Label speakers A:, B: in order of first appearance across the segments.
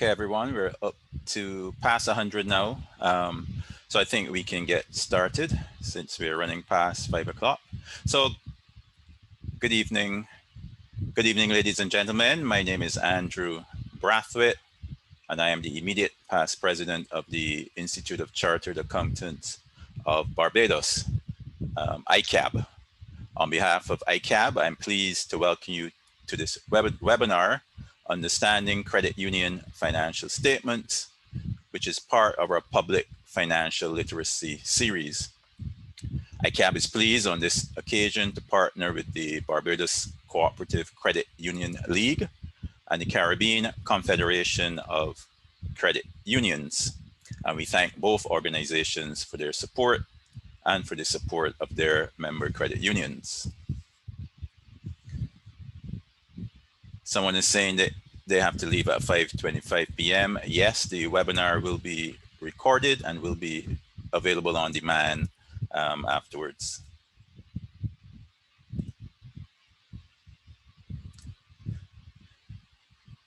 A: Okay, everyone, we're up to past 100 now. So I think we can get started since we're running past 5 o'clock. So good evening. Good evening, ladies and gentlemen. My name is Andrew Brathwaite, and I am the immediate past president of the Institute of Chartered Accountants of Barbados, ICAB. On behalf of ICAB, I'm pleased to welcome you to this webinar, Understanding Credit Union Financial Statements, which is part of our public financial literacy series. ICAB is pleased on this occasion to partner with the Barbados Cooperative Credit Union League and the Caribbean Confederation of Credit Unions. And we thank both organizations for their support and for the support of their member credit unions. Someone is saying that they have to leave at 5:25 p.m. Yes, the webinar will be recorded and will be available on demand afterwards.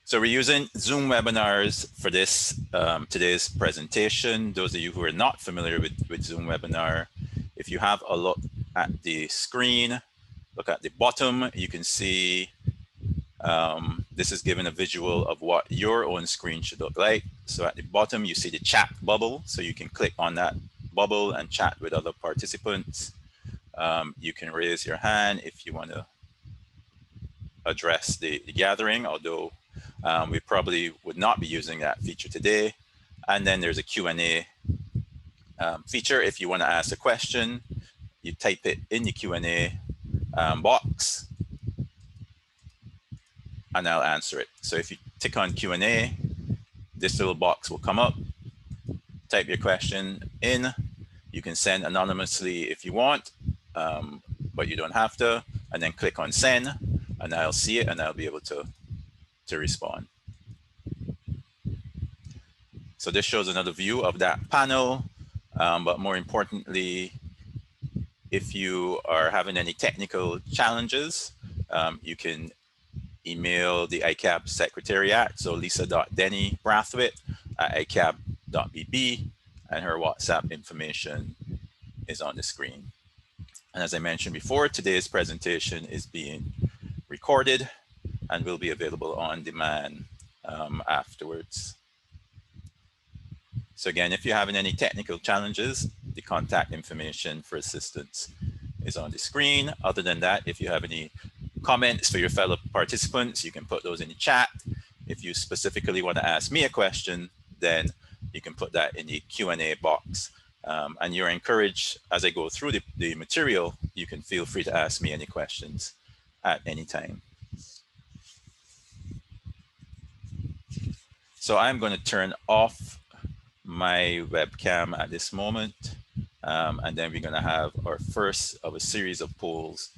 A: So we're using Zoom webinars for this today's presentation. Those of you who are not familiar with Zoom webinar, if you have a look at the screen, look at the bottom, you can see this is giving a visual of what your own screen should look like. So at the bottom, you see the chat bubble. So you can click on that bubble and chat with other participants. You can raise your hand if you want to address the gathering, although we probably would not be using that feature today. And then there's a Q&A feature. If you want to ask a question, you type it in the Q&A box, and I'll answer it. So if you tick on Q&A, this little box will come up. Type your question in. You can send anonymously if you want, but you don't have to. And then click on send, and I'll see it, and I'll be able to respond. So this shows another view of that panel, but more importantly, if you are having any technical challenges, you can email the ICAB Secretariat, so lisa.denny.brathwaite@icab.bb, and her WhatsApp information is on the screen. And as I mentioned before, today's presentation is being recorded and will be available on demand afterwards. So again, if you're having any technical challenges, the contact information for assistance is on the screen. Other than that, if you have any comments for your fellow participants, you can put those in the chat. If you specifically want to ask me a question, then you can put that in the Q&A box. And you're encouraged, as I go through the material, you can feel free to ask me any questions at any time. So I'm going to turn off my webcam at this moment, and then we're going to have our first of a series of polls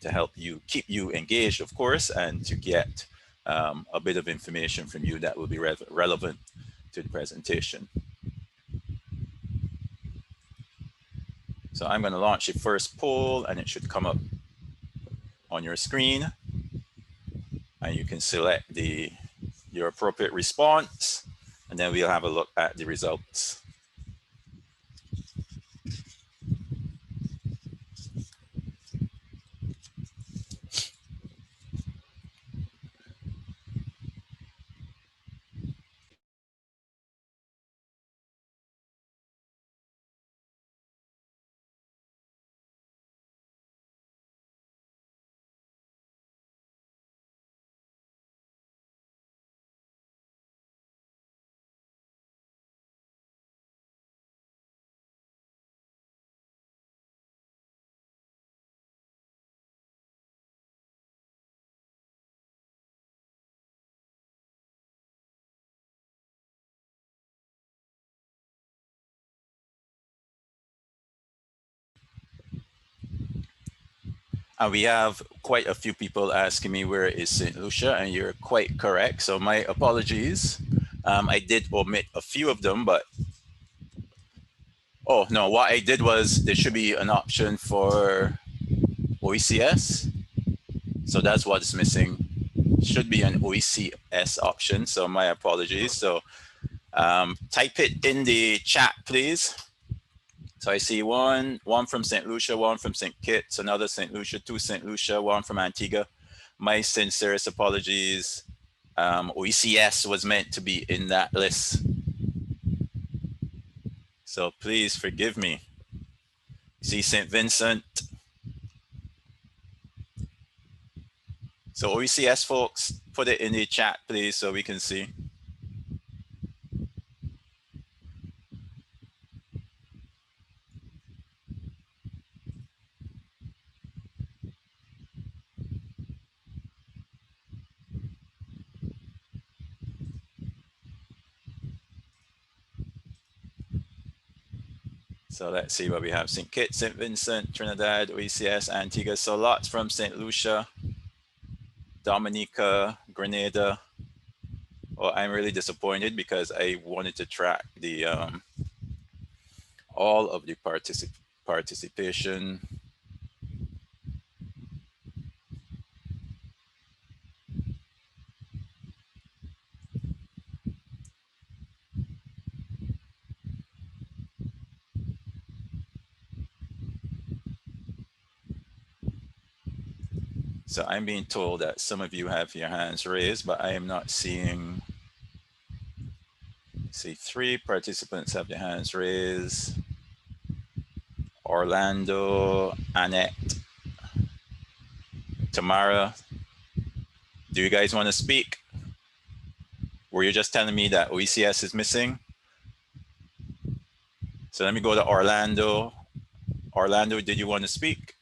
A: to help you keep you engaged, of course, and to get a bit of information from you that will be relevant to the presentation. So I'm going to launch the first poll, and it should come up on your screen, and you can select your appropriate response, and then we'll have a look at the results. And we have quite a few people asking me where is St. Lucia, and you're quite correct. So my apologies. I did omit a few of them, but oh no, what I did was there should be an option for OECS. So that's what's missing should be an OECS option, so my apologies. So type it in the chat, please. So I see one from St. Lucia, one from St. Kitts, another St. Lucia, two St. Lucia, one from Antigua. My sincerest apologies. OECS was meant to be in that list. So please forgive me. See St. Vincent. So OECS folks, put it in the chat, please, so we can see. So let's see what we have. St. Kitts, St. Vincent, Trinidad, OECS, Antigua. So lots from St. Lucia, Dominica, Grenada. Oh, I'm really disappointed because I wanted to track the all of the participation. So I'm being told that some of you have your hands raised, but I am not seeing. See, 3 participants have their hands raised. Orlando, Annette, Tamara. Do you guys want to speak? Were you just telling me that OECS is missing? So let me go to Orlando. Orlando, did you want to speak?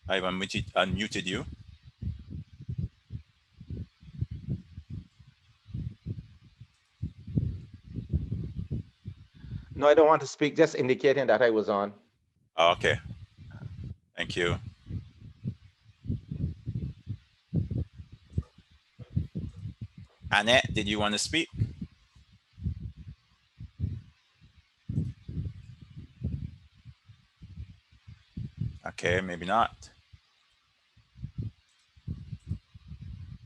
A: I've unmuted you.
B: No, I don't want to speak, just indicating that I was on.
A: Okay. Thank you. Annette, did you want to speak? Okay, maybe not.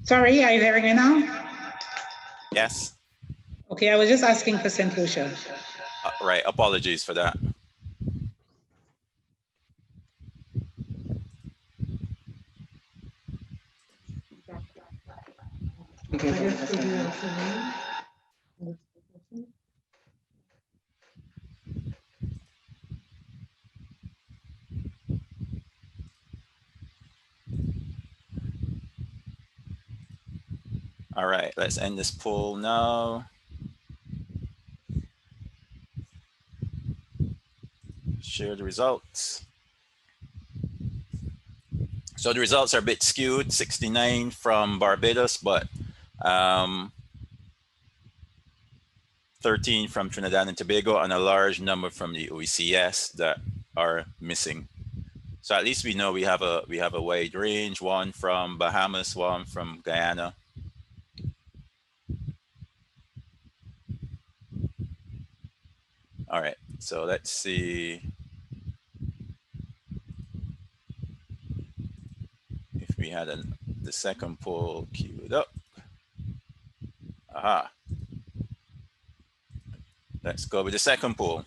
C: Sorry, are you hearing me now?
A: Yes.
C: Okay, I was just asking for St. Lucia.
A: Right, apologies for that. All right, let's end this poll now. Share the results. So the results are a bit skewed, 69 from Barbados, but 13 from Trinidad and Tobago, and a large number from the OECS that are missing. So at least we know we have a wide range. One from Bahamas, one from Guyana. All right, so let's see if we had the second poll queued up. Aha. Let's go with the second poll.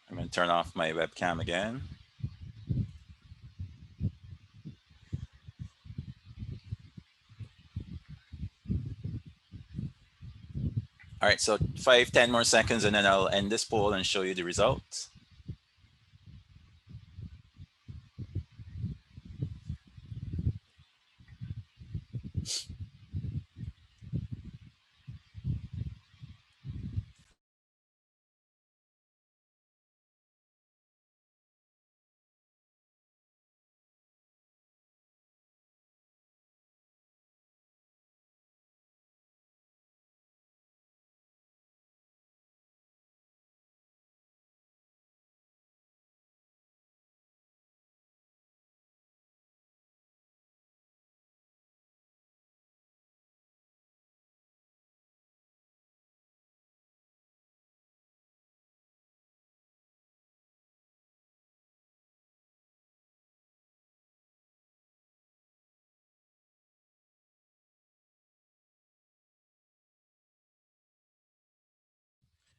A: I'm going to turn off my webcam again. All right, so 5-10 more seconds and then I'll end this poll and show you the results.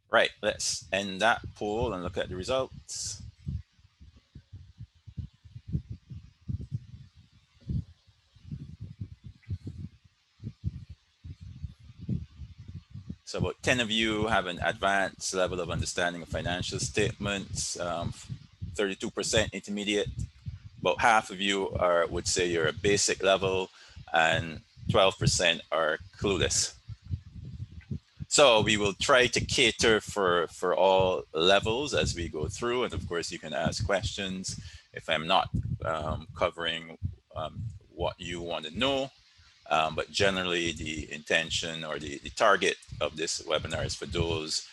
A: Right, let's end that poll and look at the results. So about 10 of you have an advanced level of understanding of financial statements, 32% intermediate. About half of you would say you're a basic level, and 12% are clueless. So we will try to cater for all levels as we go through. And of course, you can ask questions if I'm not covering what you want to know. But generally, the intention or the target of this webinar is for those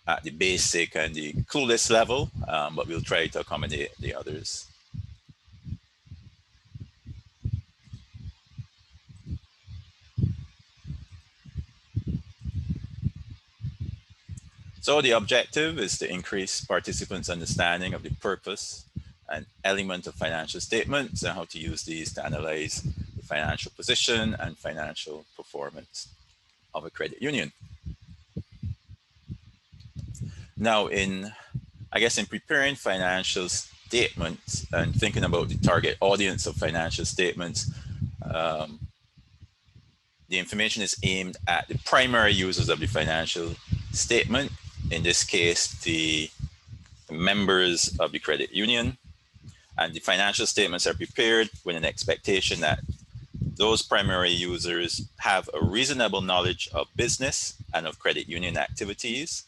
A: at the basic and the clueless level, but we'll try to accommodate the others. So the objective is to increase participants' understanding of the purpose and element of financial statements and how to use these to analyze the financial position and financial performance of a credit union. Now, in preparing financial statements and thinking about the target audience of financial statements, the information is aimed at the primary users of the financial statement, in this case, the members of the credit union. And the financial statements are prepared with an expectation that those primary users have a reasonable knowledge of business and of credit union activities,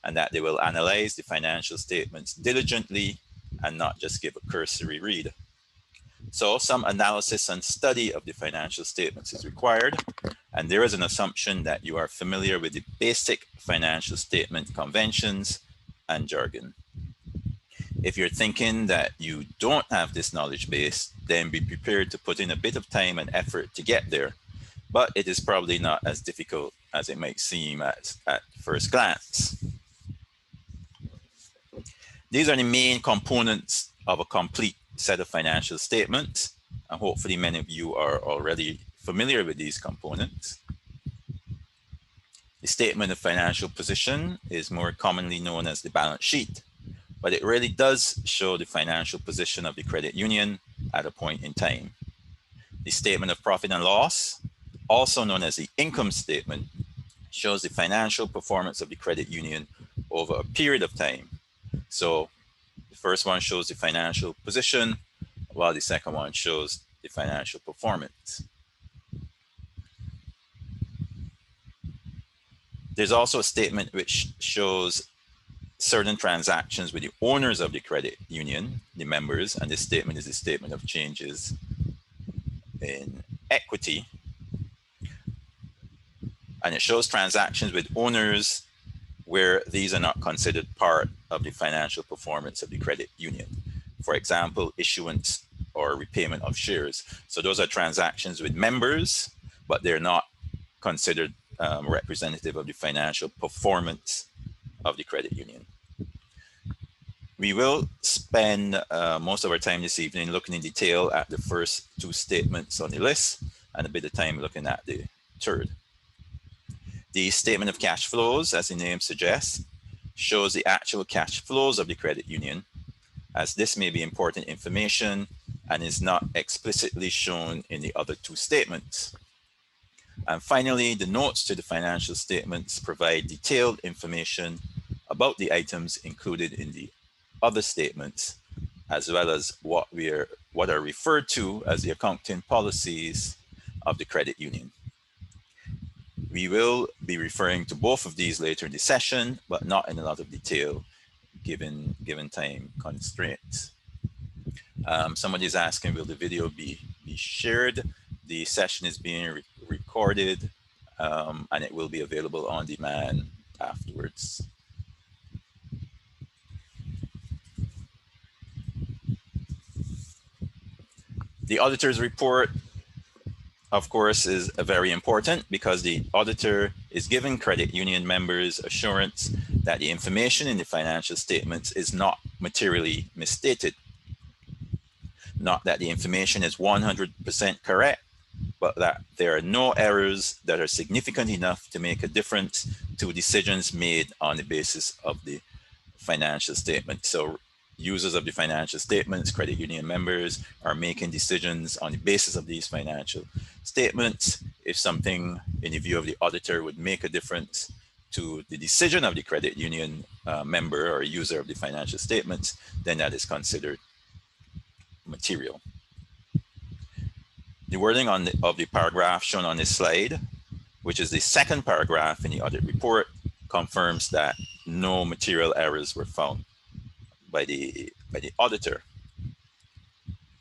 A: and that they will analyze the financial statements diligently and not just give a cursory read. So some analysis and study of the financial statements is required, and there is an assumption that you are familiar with the basic financial statement conventions and jargon. If you're thinking that you don't have this knowledge base, then be prepared to put in a bit of time and effort to get there, but it is probably not as difficult as it might seem at first glance. These are the main components of a complete set of financial statements, and hopefully many of you are already familiar with these components. The statement of financial position is more commonly known as the balance sheet, but it really does show the financial position of the credit union at a point in time. The statement of profit and loss, also known as the income statement, shows the financial performance of the credit union over a period of time. So the first one shows the financial position, while the second one shows the financial performance. There's also a statement which shows certain transactions with the owners of the credit union, the members, and this statement is a statement of changes in equity. And it shows transactions with owners where these are not considered part of the financial performance of the credit union. For example, issuance or repayment of shares. So those are transactions with members, but they're not considered representative of the financial performance of the credit union. We will spend most of our time this evening looking in detail at the first two statements on the list and a bit of time looking at the third. The statement of cash flows, as the name suggests, shows the actual cash flows of the credit union, as this may be important information and is not explicitly shown in the other two statements. And finally, the notes to the financial statements provide detailed information about the items included in the other statements, as well as what are referred to as the accounting policies of the credit union. We will be referring to both of these later in the session, but not in a lot of detail given time constraints. Somebody's asking, will the video be shared? The session is being recorded and it will be available on demand afterwards. The auditor's report, of course, is very important because the auditor is giving credit union members assurance that the information in the financial statements is not materially misstated. Not that the information is 100% correct, but that there are no errors that are significant enough to make a difference to decisions made on the basis of the financial statement. So users of the financial statements, credit union members, are making decisions on the basis of these financial statements. If something in the view of the auditor would make a difference to the decision of the credit union member or user of the financial statements, then that is considered material. The wording of the paragraph shown on this slide, which is the second paragraph in the audit report, confirms that no material errors were found by the auditor.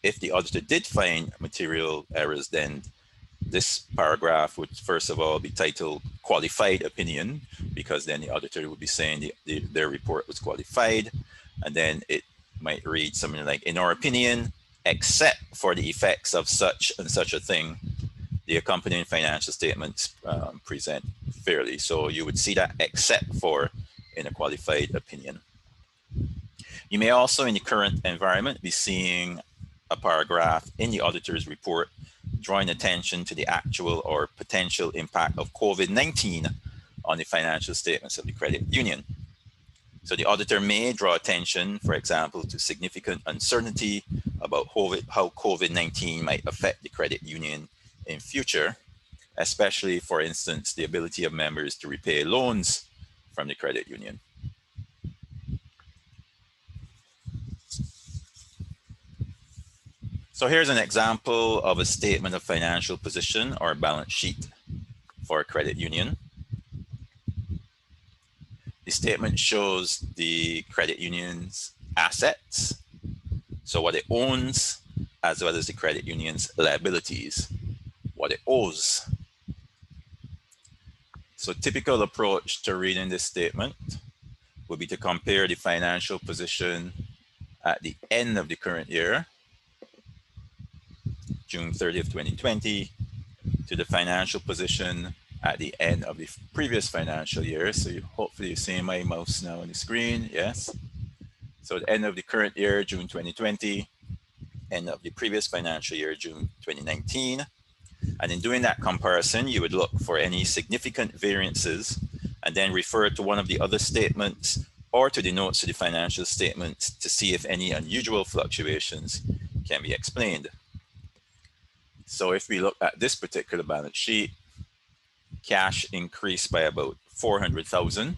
A: If the auditor did find material errors, then this paragraph would first of all be titled qualified opinion, because then the auditor would be saying their report was qualified, and then it might read something like, in our opinion, except for the effects of such and such a thing, the accompanying financial statements present fairly. So you would see that except for in a qualified opinion. You may also, in the current environment, be seeing a paragraph in the auditor's report drawing attention to the actual or potential impact of COVID-19 on the financial statements of the credit union. So the auditor may draw attention, for example, to significant uncertainty about how COVID-19 might affect the credit union in future, especially, for instance, the ability of members to repay loans from the credit union. So here's an example of a statement of financial position or balance sheet for a credit union. The statement shows the credit union's assets, so what it owns, as well as the credit union's liabilities, what it owes. So typical approach to reading this statement would be to compare the financial position at the end of the current year, June 30th, 2020, to the financial position at the end of the previous financial year. So hopefully you're seeing my mouse now on the screen, yes. So at the end of the current year, June 2020, end of the previous financial year, June 2019. And in doing that comparison, you would look for any significant variances and then refer to one of the other statements or to the notes to the financial statements to see if any unusual fluctuations can be explained. So if we look at this particular balance sheet, cash increased by about 400,000.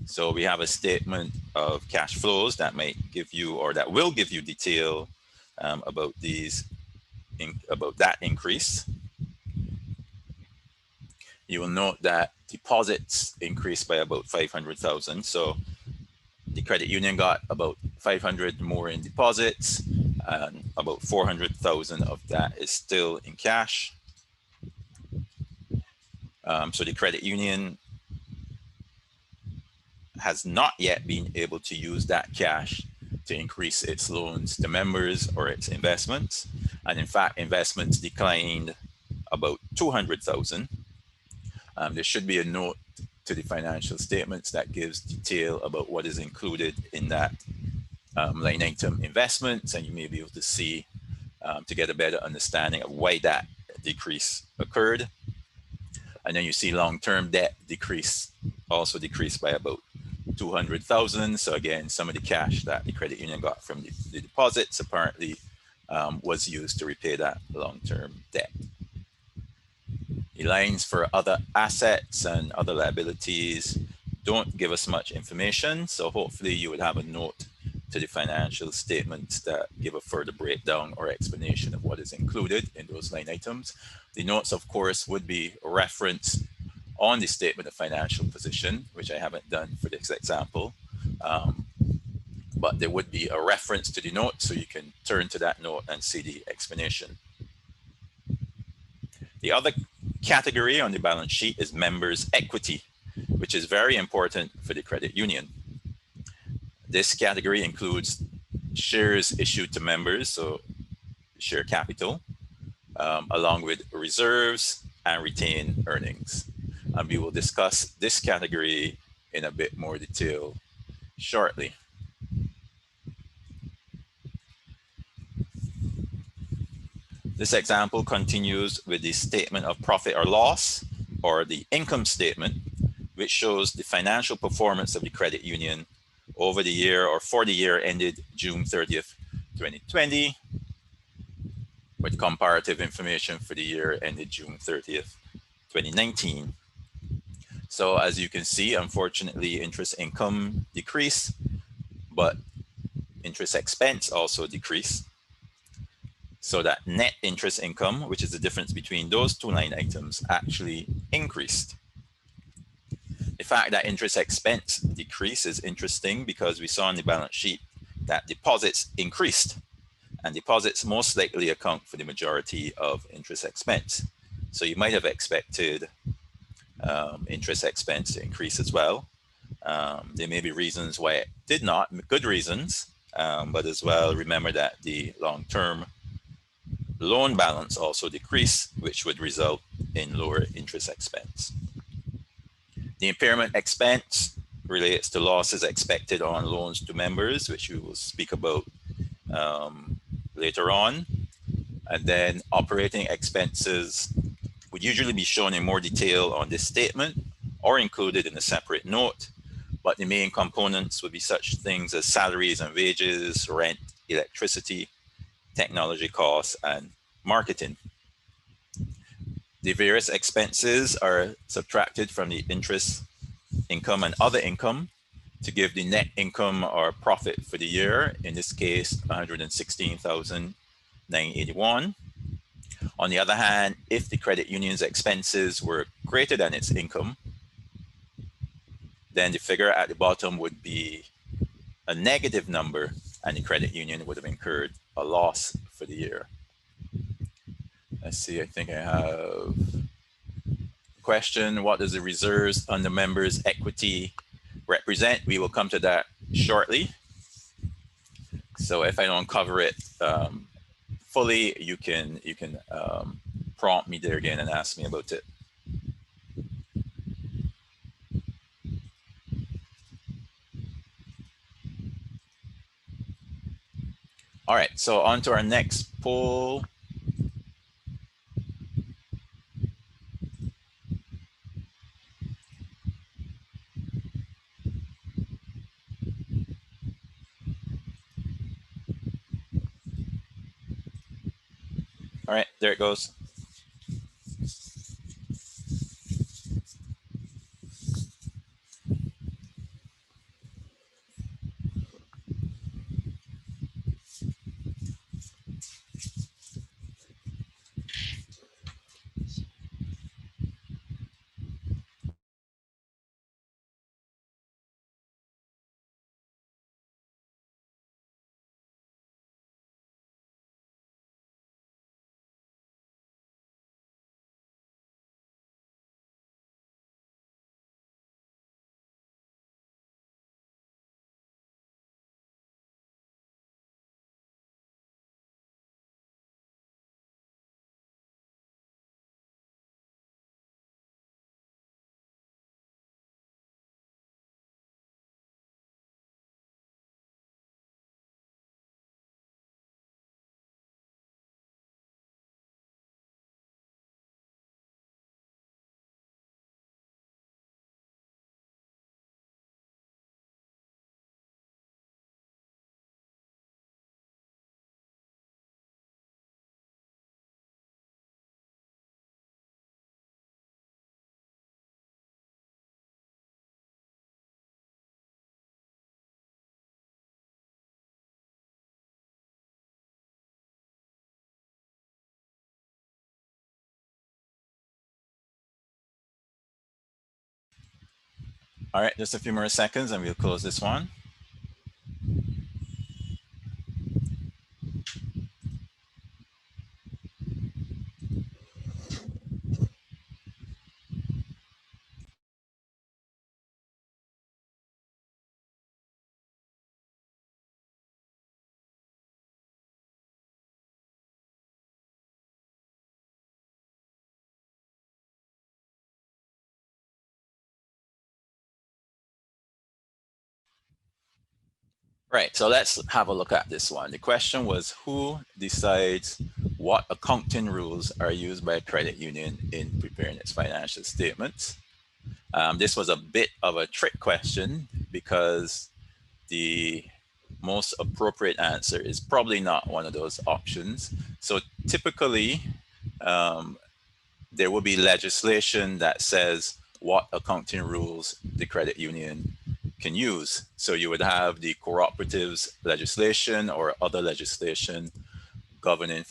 A: So we have a statement of cash flows that might give you, or that will give you, detail about that increase. You will note that deposits increased by about 500,000. So the credit union got about 500 more in deposits, and about 400,000 of that is still in cash. So the credit union has not yet been able to use that cash to increase its loans to members or its investments. And in fact, investments declined about 200,000. There should be a note to the financial statements that gives detail about what is included in that line item investments, and you may be able to see to get a better understanding of why that decrease occurred. And then you see long-term debt also decreased by about 200,000. So again, some of the cash that the credit union got from the deposits apparently was used to repay that long-term debt. The lines for other assets and other liabilities don't give us much information. So hopefully you would have a note to the financial statements that give a further breakdown or explanation of what is included in those line items. The notes, of course, would be referenced on the statement of financial position, which I haven't done for this example. But there would be a reference to the note, so you can turn to that note and see the explanation. The other category on the balance sheet is members' equity, which is very important for the credit union. This category includes shares issued to members, so share capital, along with reserves and retained earnings. And we will discuss this category in a bit more detail shortly. This example continues with the statement of profit or loss, or the income statement, which shows the financial performance of the credit union over the year or for the year ended June 30th, 2020, with comparative information for the year ended June 30th, 2019. So as you can see, unfortunately, interest income decreased, but interest expense also decreased. So that net interest income, which is the difference between those two line items, actually increased. The fact that interest expense decreased is interesting because we saw on the balance sheet that deposits increased, and deposits most likely account for the majority of interest expense. So you might have expected interest expense to increase as well. There may be reasons why it did not, good reasons, but as well, remember that the long-term loan balance also decreased, which would result in lower interest expense. The impairment expense relates to losses expected on loans to members, which we will speak about later on. And then operating expenses would usually be shown in more detail on this statement or included in a separate note. But the main components would be such things as salaries and wages, rent, electricity, technology costs, and marketing. The various expenses are subtracted from the interest income and other income to give the net income or profit for the year, in this case, 116,981. On the other hand, if the credit union's expenses were greater than its income, then the figure at the bottom would be a negative number, and the credit union would have incurred a loss for the year. Let's see, I think I have a question. What does the reserves on the members' equity represent? We will come to that shortly. So if I don't cover it fully, you can prompt me there again and ask me about it. All right, so on to our next poll. All right, there it goes. All right, just a few more seconds and we'll close this one. Right, so let's have a look at this one. The question was, who decides what accounting rules are used by a credit union in preparing its financial statements? This was a bit of a trick question because the most appropriate answer is probably not one of those options. So typically, there will be legislation that says what accounting rules the credit union can use. So you would have the cooperatives legislation or other legislation governing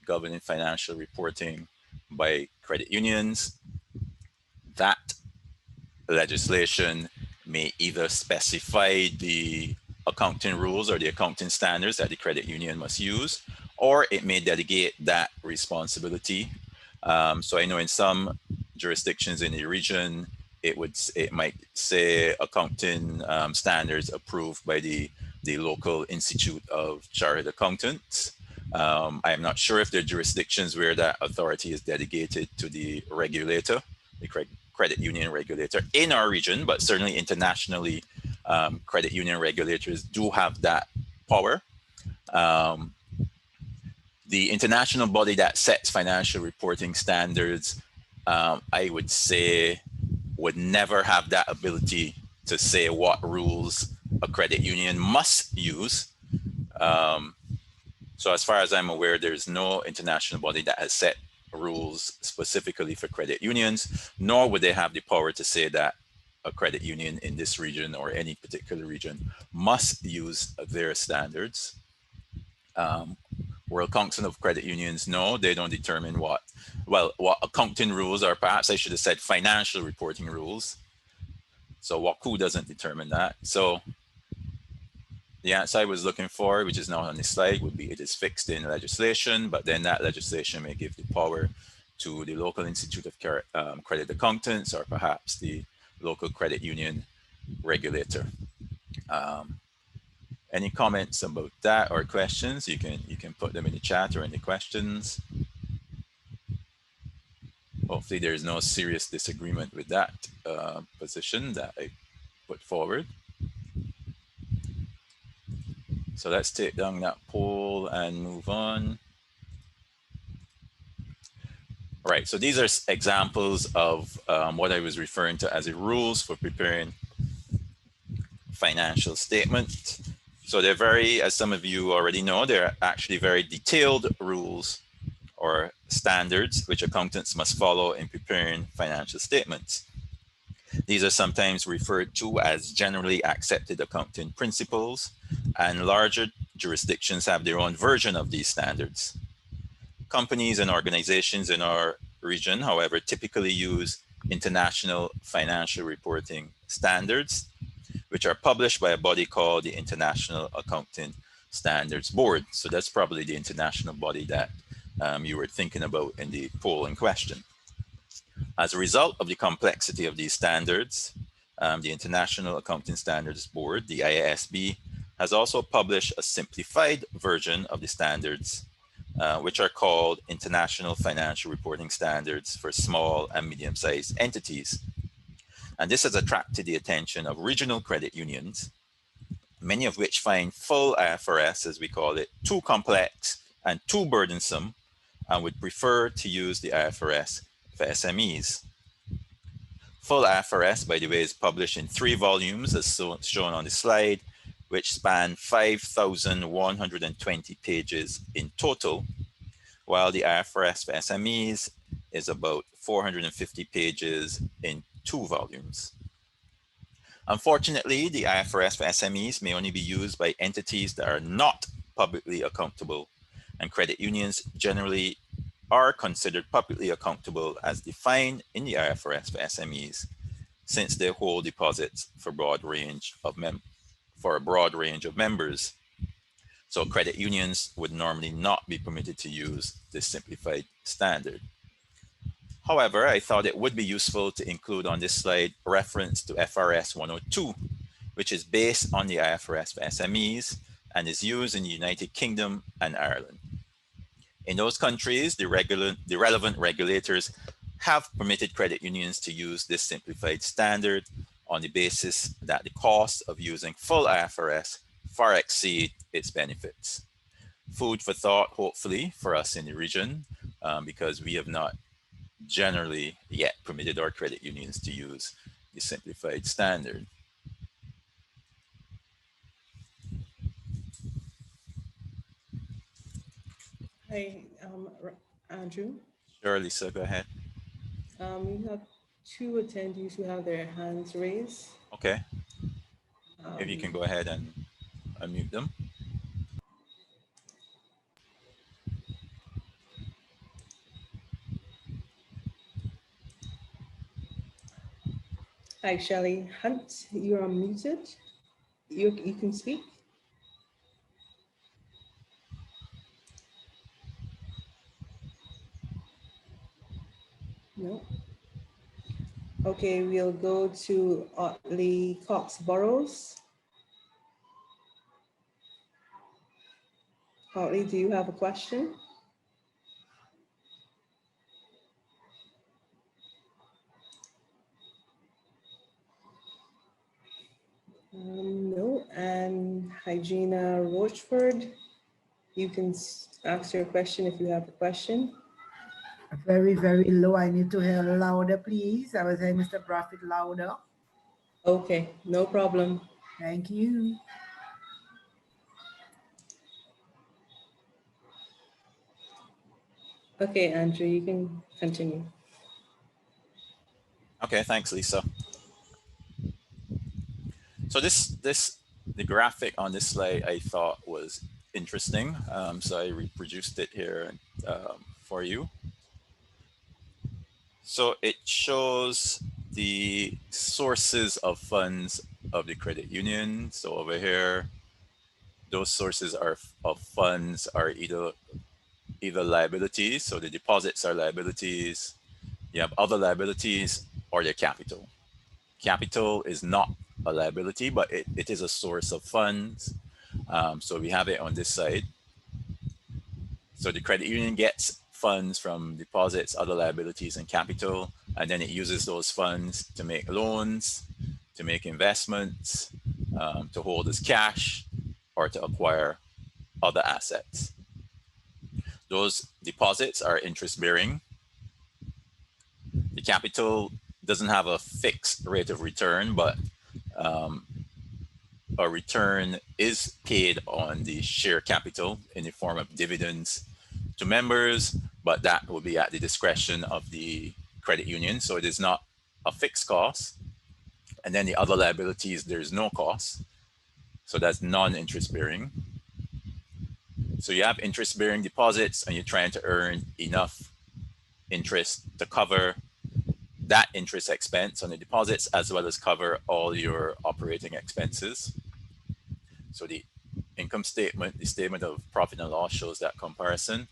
A: governing financial reporting by credit unions. That legislation may either specify the accounting rules or the accounting standards that the credit union must use, or it may delegate that responsibility. So I know in some jurisdictions in the region, it might say accounting standards approved by the local institute of chartered accountants. I'm not sure if there are jurisdictions where that authority is delegated to the regulator, the credit union regulator in our region, but certainly internationally, credit union regulators do have that power. The international body that sets financial reporting standards, I would say, would never have that ability to say what rules a credit union must use. So as far as I'm aware, there's no international body that has set rules specifically for credit unions, nor would they have the power to say that a credit union in this region or any particular region must use their standards. World Council of Credit Unions, no, they don't determine what accounting rules, or perhaps I should have said financial reporting rules. So WACU doesn't determine that. So the answer I was looking for, which is now on this slide, would be it is fixed in legislation, but then that legislation may give the power to the local institute of credit accountants or perhaps the local credit union regulator. Any comments about that or questions? You can put them in the chat or in the questions. Hopefully there's no serious disagreement with that position that I put forward. So let's take down that poll and move on. All right, so these are examples of what I was referring to as the rules for preparing financial statement. So they're very, as some of you already know, they're actually very detailed rules or standards which accountants must follow in preparing financial statements. These are sometimes referred to as generally accepted accounting principles, and larger jurisdictions have their own version of these standards. Companies and organizations in our region, however, typically use international financial reporting standards, which are published by a body called the International Accounting Standards Board. So that's probably the international body that you were thinking about in the poll in question. As a result of the complexity of these standards, the International Accounting Standards Board, the IASB, has also published a simplified version of the standards, which are called International Financial Reporting Standards for Small and Medium-Sized Entities. And this has attracted the attention of regional credit unions, many of which find full IFRS, as we call it, too complex and too burdensome, and would prefer to use the IFRS for SMEs. Full IFRS, by the way, is published in 3 volumes, as shown on the slide, which span 5,120 pages in total, while the IFRS for SMEs is about 450 pages in 2 volumes. Unfortunately, the IFRS for SMEs may only be used by entities that are not publicly accountable, and credit unions generally are considered publicly accountable as defined in the IFRS for SMEs, since they hold deposits for a broad range of members. So credit unions would normally not be permitted to use this simplified standard. However, I thought it would be useful to include on this slide reference to FRS 102, which is based on the IFRS for SMEs and is used in the United Kingdom and Ireland. In those countries, the relevant regulators have permitted credit unions to use this simplified standard on the basis that the cost of using full IFRS far exceed its benefits. food for thought, hopefully, for us in the region, because we have not generally yet permitted our credit unions to use the simplified standard.
D: Hi, Andrew.
A: Sure, Lisa, go ahead.
D: We have two attendees who have their hands raised.
A: Okay, maybe you can
D: Um,
A: go ahead and unmute them.
D: Hi, Shelley Hunt. You're unmuted. You can speak. No. Okay, we'll go to Otley Cox Burrows. Otley, do you have a question? No. And Hygena Rochford, you can ask your question if you have a question.
E: Very, very low. I need to hear louder, please. I was saying, Mr. Prophet, louder.
D: Okay, no problem.
E: Thank you.
D: Okay, Andrew, you can continue.
A: Okay, thanks, Lisa. So the graphic on this slide I thought was interesting, so I reproduced it here for you. So it shows the sources of funds of the credit union. So over here, those sources of funds are either liabilities, so the deposits are liabilities. You have other liabilities or their capital. Capital is not a liability, but it is a source of funds. So we have it on this side. So the credit union gets funds from deposits, other liabilities, and capital, and then it uses those funds to make loans, to make investments, to hold as cash, or to acquire other assets. Those deposits are interest bearing. The capital doesn't have a fixed rate of return, but a return is paid on the share capital in the form of dividends to members, but that will be at the discretion of the credit union. So it is not a fixed cost. And then the other liabilities, there's no cost. So that's non-interest bearing. So you have interest bearing deposits and you're trying to earn enough interest to cover that interest expense on the deposits as well as cover all your operating expenses. So the income statement, the statement of profit and loss shows that comparison.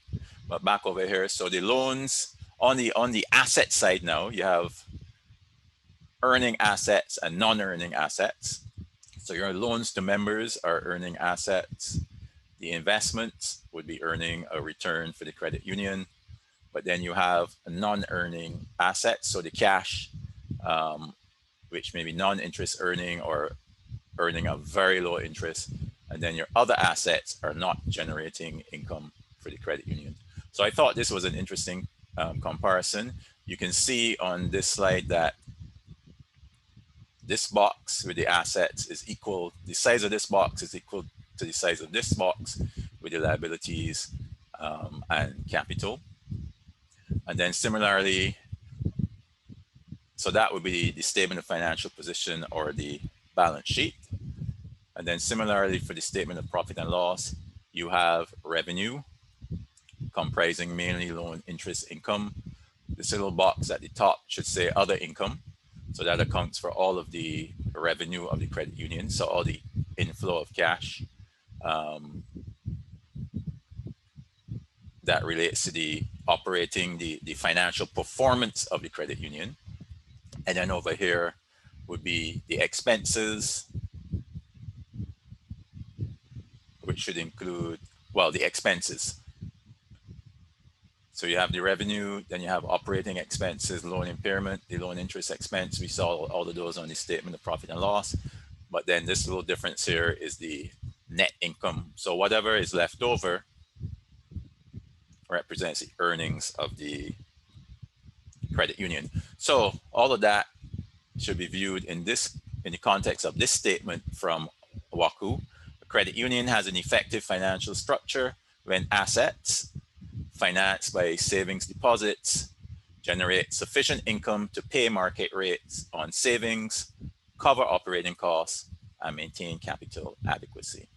A: But back over here, so the loans on the asset side now, you have earning assets and non-earning assets. So your loans to members are earning assets. The investments would be earning a return for the credit union. But then you have a non-earning assets, so the cash, which may be non-interest earning or earning a very low interest. And then your other assets are not generating income for the credit union. So I thought this was an interesting comparison. You can see on this slide that this box with the assets is equal, the size of this box is equal to the size of this box with the liabilities and capital. And then similarly, so that would be the statement of financial position or the balance sheet. And then similarly for the statement of profit and loss, you have revenue comprising mainly loan interest income. This little box at the top should say other income. So that accounts for all of the revenue of the credit union. So all the inflow of cash that relates to the operating, the financial performance of the credit union. And then over here would be the expenses, which should include, well, the expenses. So you have the revenue, then you have operating expenses, loan impairment, the loan interest expense. We saw all of those on the statement of profit and loss. But then this little difference here is the net income. So whatever is left over represents the earnings of the credit union. So all of that should be viewed in the context of this statement from WACU. A credit union has an effective financial structure when assets financed by savings deposits generate sufficient income to pay market rates on savings, cover operating costs, and maintain capital adequacy.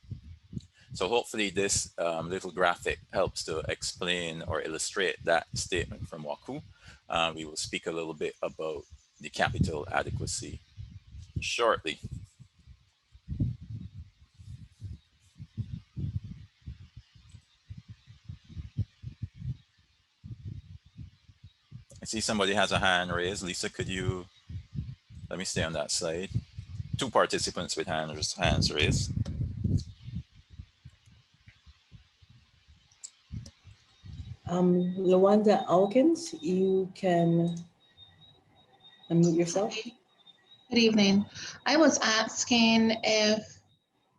A: So hopefully this little graphic helps to explain or illustrate that statement from WACU. We will speak a little bit about the capital adequacy shortly. I see somebody has a hand raised. Lisa, could you, let me stay on that slide. 2 participants with hands raised.
D: Lawanda Elkins, you can unmute yourself.
F: Good evening. I was asking if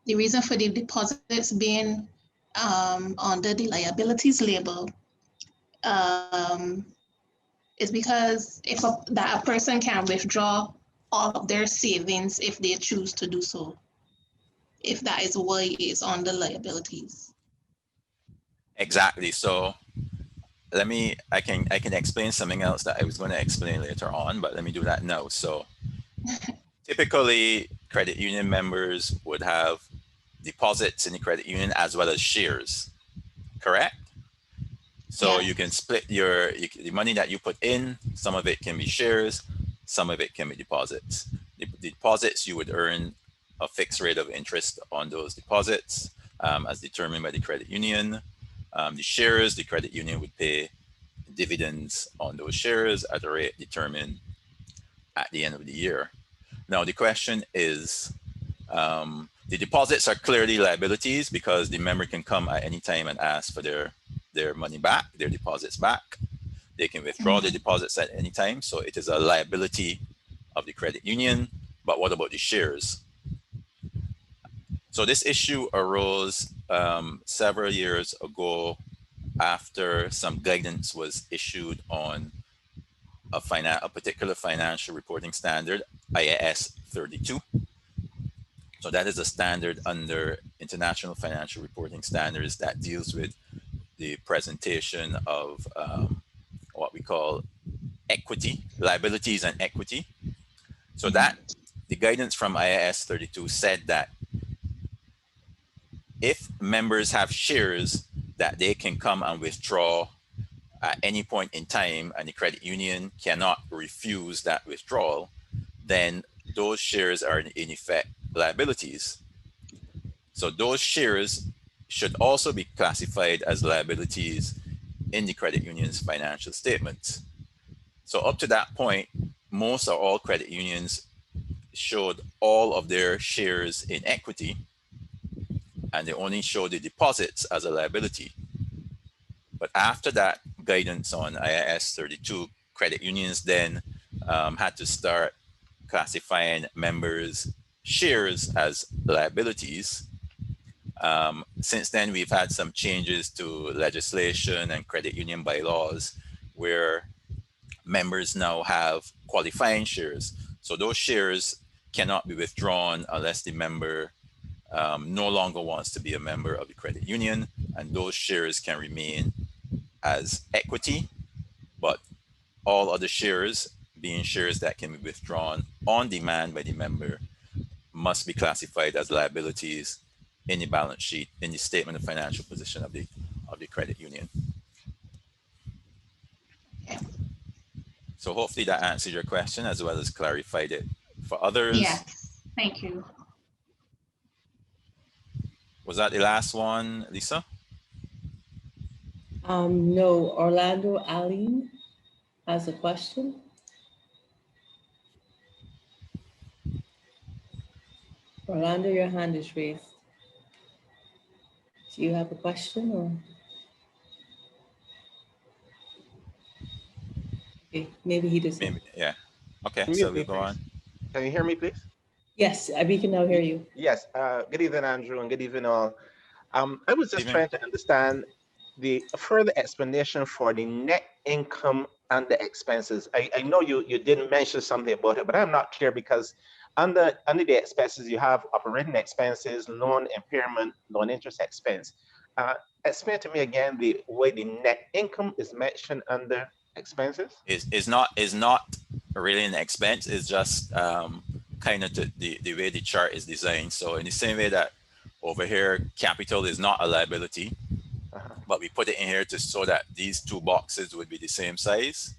F: the reason for the deposits being under the liabilities label is because if that a person can withdraw all of their savings if they choose to do so, if that is why it's on the liabilities.
A: Exactly. So I can explain something else that I was going to explain later on, but let me do that now. So typically credit union members would have deposits in the credit union as well as shares, correct? So
F: Yes.
A: you can split the money that you put in. Some of it can be shares, some of it can be deposits. The deposits, you would earn a fixed rate of interest on those deposits as determined by the credit union. The shares, the credit union would pay dividends on those shares at a rate determined at the end of the year. Now the question is, the deposits are clearly liabilities because the member can come at any time and ask for their money back, their deposits back. They can withdraw the deposits at any time. So it is a liability of the credit union. But what about the shares? So this issue arose several years ago after some guidance was issued on a particular financial reporting standard, IAS 32. So that is a standard under International Financial Reporting Standards that deals with the presentation of what we call equity, liabilities and equity. So that the guidance from IAS 32 said that if members have shares that they can come and withdraw at any point in time and the credit union cannot refuse that withdrawal, then those shares are in effect liabilities. So those shares should also be classified as liabilities in the credit union's financial statements. So up to that point, most or all credit unions showed all of their shares in equity, and they only showed the deposits as a liability. But after that guidance on IAS 32, credit unions then had to start classifying members' shares as liabilities. Since then, we've had some changes to legislation and credit union bylaws where members now have qualifying shares. So those shares cannot be withdrawn unless the member no longer wants to be a member of the credit union, and those shares can remain as equity, but all other shares, being shares that can be withdrawn on demand by the member, must be classified as liabilities in the balance sheet, in the statement of financial position of the credit union. So hopefully that answered your question as well as clarified it for others.
F: Yes, thank you.
A: Was that the last one, Lisa?
D: No, Orlando Aline has a question. Orlando, your hand is raised. Do you have a question or? Okay, maybe he doesn't.
A: Maybe, yeah. Okay,
B: Mute
A: so
B: me,
A: we'll go
B: please.
A: on.
B: Can you hear me, please?
D: Yes, we can now hear you.
B: Yes. Good evening, Andrew, and good evening all. I was just
A: Evening.
B: trying to understand the further explanation for the net income and the expenses. I know you didn't mention something about it, but I'm not clear because under the expenses, you have operating expenses, loan impairment, loan interest expense. Explain to me again the way the net income is mentioned under expenses.
A: Is not really an expense. It's just kind of the way the chart is designed. So in the same way that over here, capital is not a liability, but we put it in here so that these two boxes would be the same size.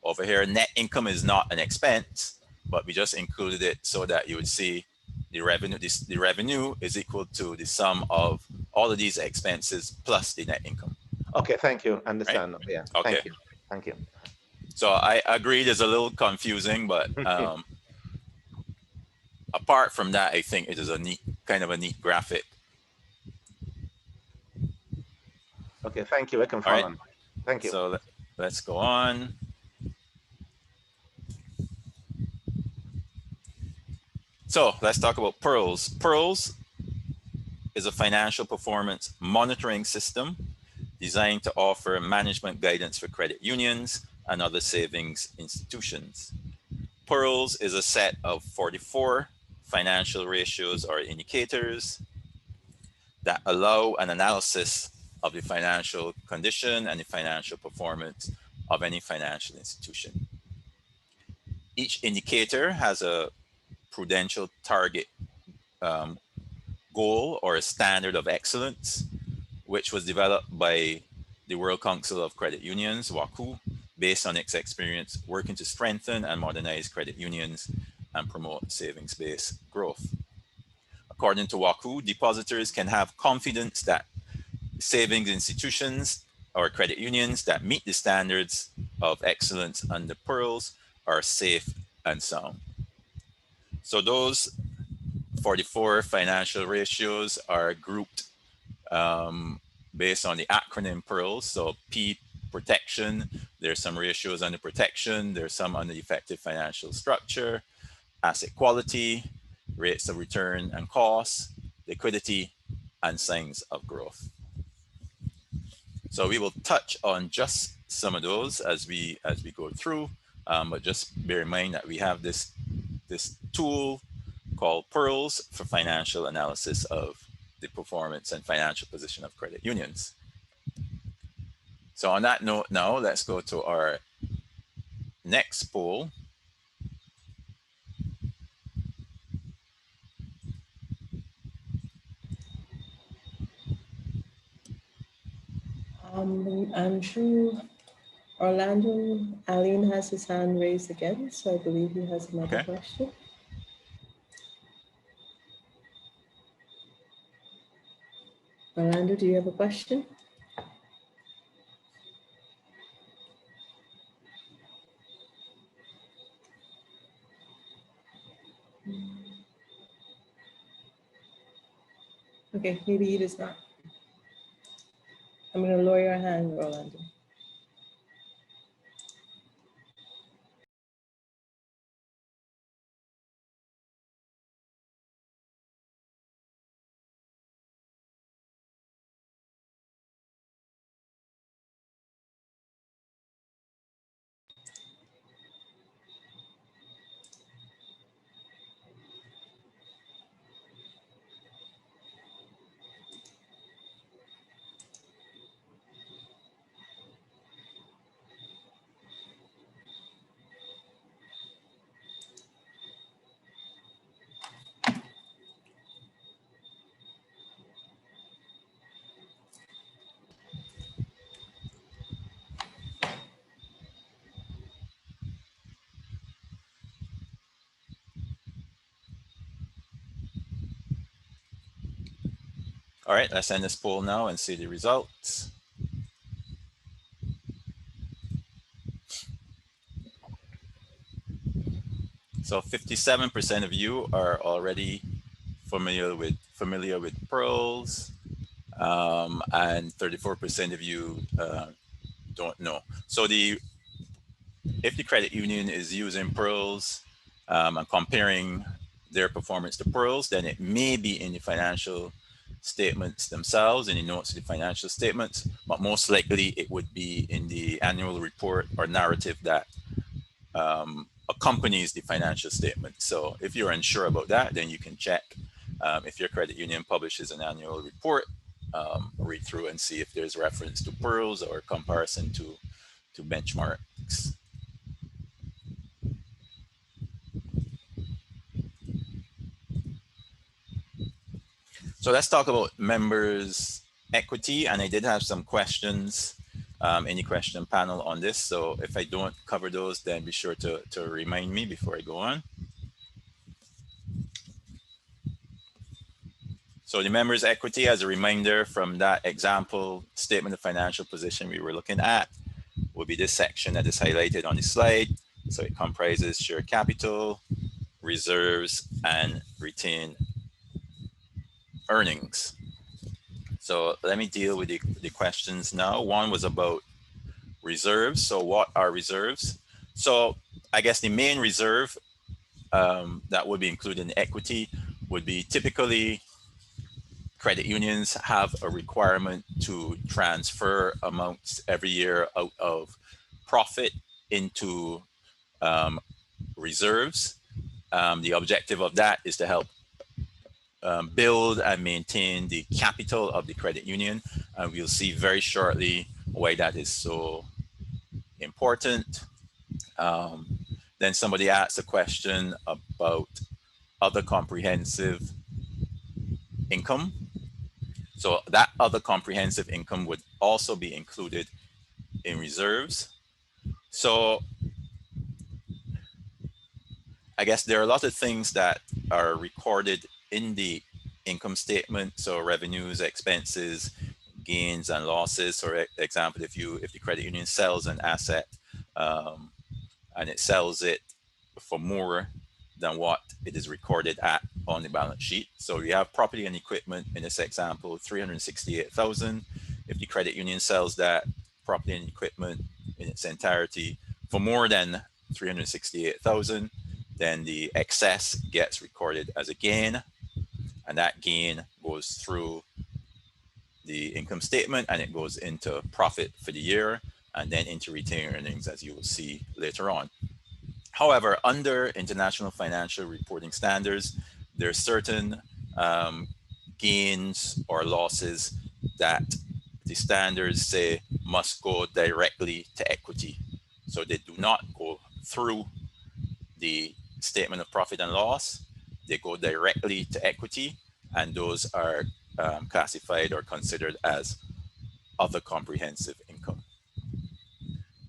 A: Over here, net income is not an expense, but we just included it so that you would see the revenue. The revenue is equal to the sum of all of these expenses plus the net income.
B: Okay, thank you. Understand. Right? Yeah.
A: Okay.
B: Thank you. Thank you.
A: So I agree it's a little confusing, but apart from that, I think it is a neat graphic.
B: Okay, thank you. I can follow.
A: Right.
B: Thank you.
A: So let's go on. So let's talk about Pearls. Pearls is a financial performance monitoring system designed to offer management guidance for credit unions and other savings institutions. Pearls is a set of 44 financial ratios or indicators that allow an analysis of the financial condition and the financial performance of any financial institution. Each indicator has a prudential target goal or a standard of excellence, which was developed by the World Council of Credit Unions, WACU, based on its experience working to strengthen and modernize credit unions and promote savings-based growth. According to WACU, depositors can have confidence that savings institutions or credit unions that meet the standards of excellence under Pearls are safe and sound. So those 44 financial ratios are grouped based on the acronym Pearls. So P, protection. There's some ratios under protection. There's some under effective financial structure, asset quality, rates of return and cost, liquidity, and signs of growth. So we will touch on just some of those as we go through, but just bear in mind that we have this tool called Pearls for financial analysis of the performance and financial position of credit unions. So on that note now, let's go to our next poll.
D: I'm sure Orlando Aline has his hand raised again, so I believe he has another question. Orlando, do you have a question? Okay, maybe he does not. I'm going to lower your hand, Orlando.
A: All right, let's end this poll now and see the results. So 57% of you are already familiar with Pearls, and 34% of you don't know. So if the credit union is using Pearls and comparing their performance to Pearls, then it may be in the financial statements themselves, in the notes to the financial statements, but most likely it would be in the annual report or narrative that accompanies the financial statement. So if you're unsure about that, then you can check if your credit union publishes an annual report, read through and see if there's reference to pearls or comparison to benchmarks. So let's talk about members' equity. And I did have some questions in the question panel on this. So if I don't cover those, then be sure to remind me before I go on. So the members' equity, as a reminder from that example statement of financial position we were looking at, will be this section that is highlighted on the slide. So it comprises share capital, reserves, and retained earnings. So let me deal with the questions now. One was about reserves. So what are reserves? So I guess the main reserve that would be included in equity would be typically credit unions have a requirement to transfer amounts every year out of profit into reserves. The objective of that is to help build and maintain the capital of the credit union. And we'll see very shortly why that is so important. Then somebody asked a question about other comprehensive income. So that other comprehensive income would also be included in reserves. So I guess there are a lot of things that are recorded in the income statement. So revenues, expenses, gains and losses. For example, if the credit union sells an asset and it sells it for more than what it is recorded at on the balance sheet. So we have property and equipment in this example, 368,000. If the credit union sells that property and equipment in its entirety for more than 368,000, then the excess gets recorded as a gain, and that gain goes through the income statement and it goes into profit for the year and then into retained earnings, as you will see later on. However, under international financial reporting standards, there are certain gains or losses that the standards say must go directly to equity. So they do not go through the statement of profit and loss. They go directly to equity, and those are classified or considered as other comprehensive income.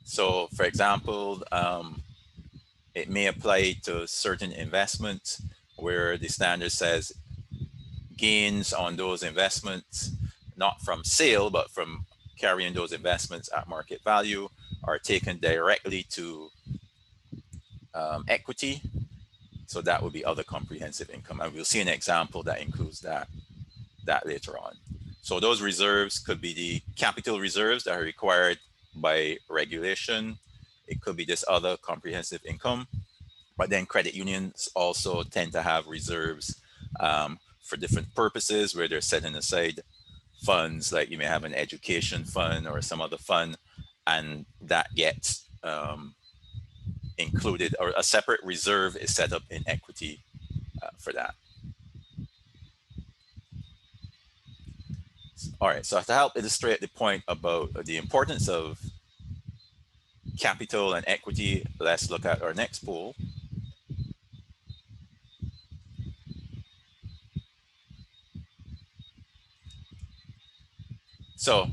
A: So for example, it may apply to certain investments where the standard says gains on those investments, not from sale, but from carrying those investments at market value, are taken directly to equity. So that would be other comprehensive income. And we'll see an example that includes that later on. So those reserves could be the capital reserves that are required by regulation. It could be this other comprehensive income. But then credit unions also tend to have reserves for different purposes where they're setting aside funds, like you may have an education fund or some other fund, and that gets included, or a separate reserve is set up in equity for that. All right, so to help illustrate the point about the importance of capital and equity, let's look at our next poll. So,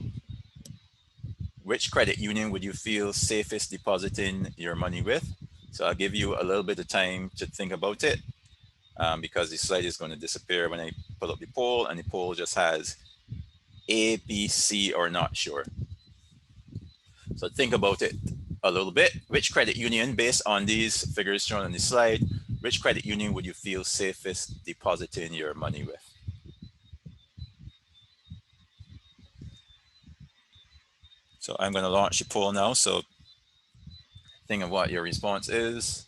A: which credit union would you feel safest depositing your money with? So I'll give you a little bit of time to think about it because the slide is going to disappear when I pull up the poll, and the poll just has A, B, C, or not sure. So think about it a little bit. Which credit union, based on these figures shown on the slide, which credit union would you feel safest depositing your money with? So I'm going to launch the poll now. So think of what your response is.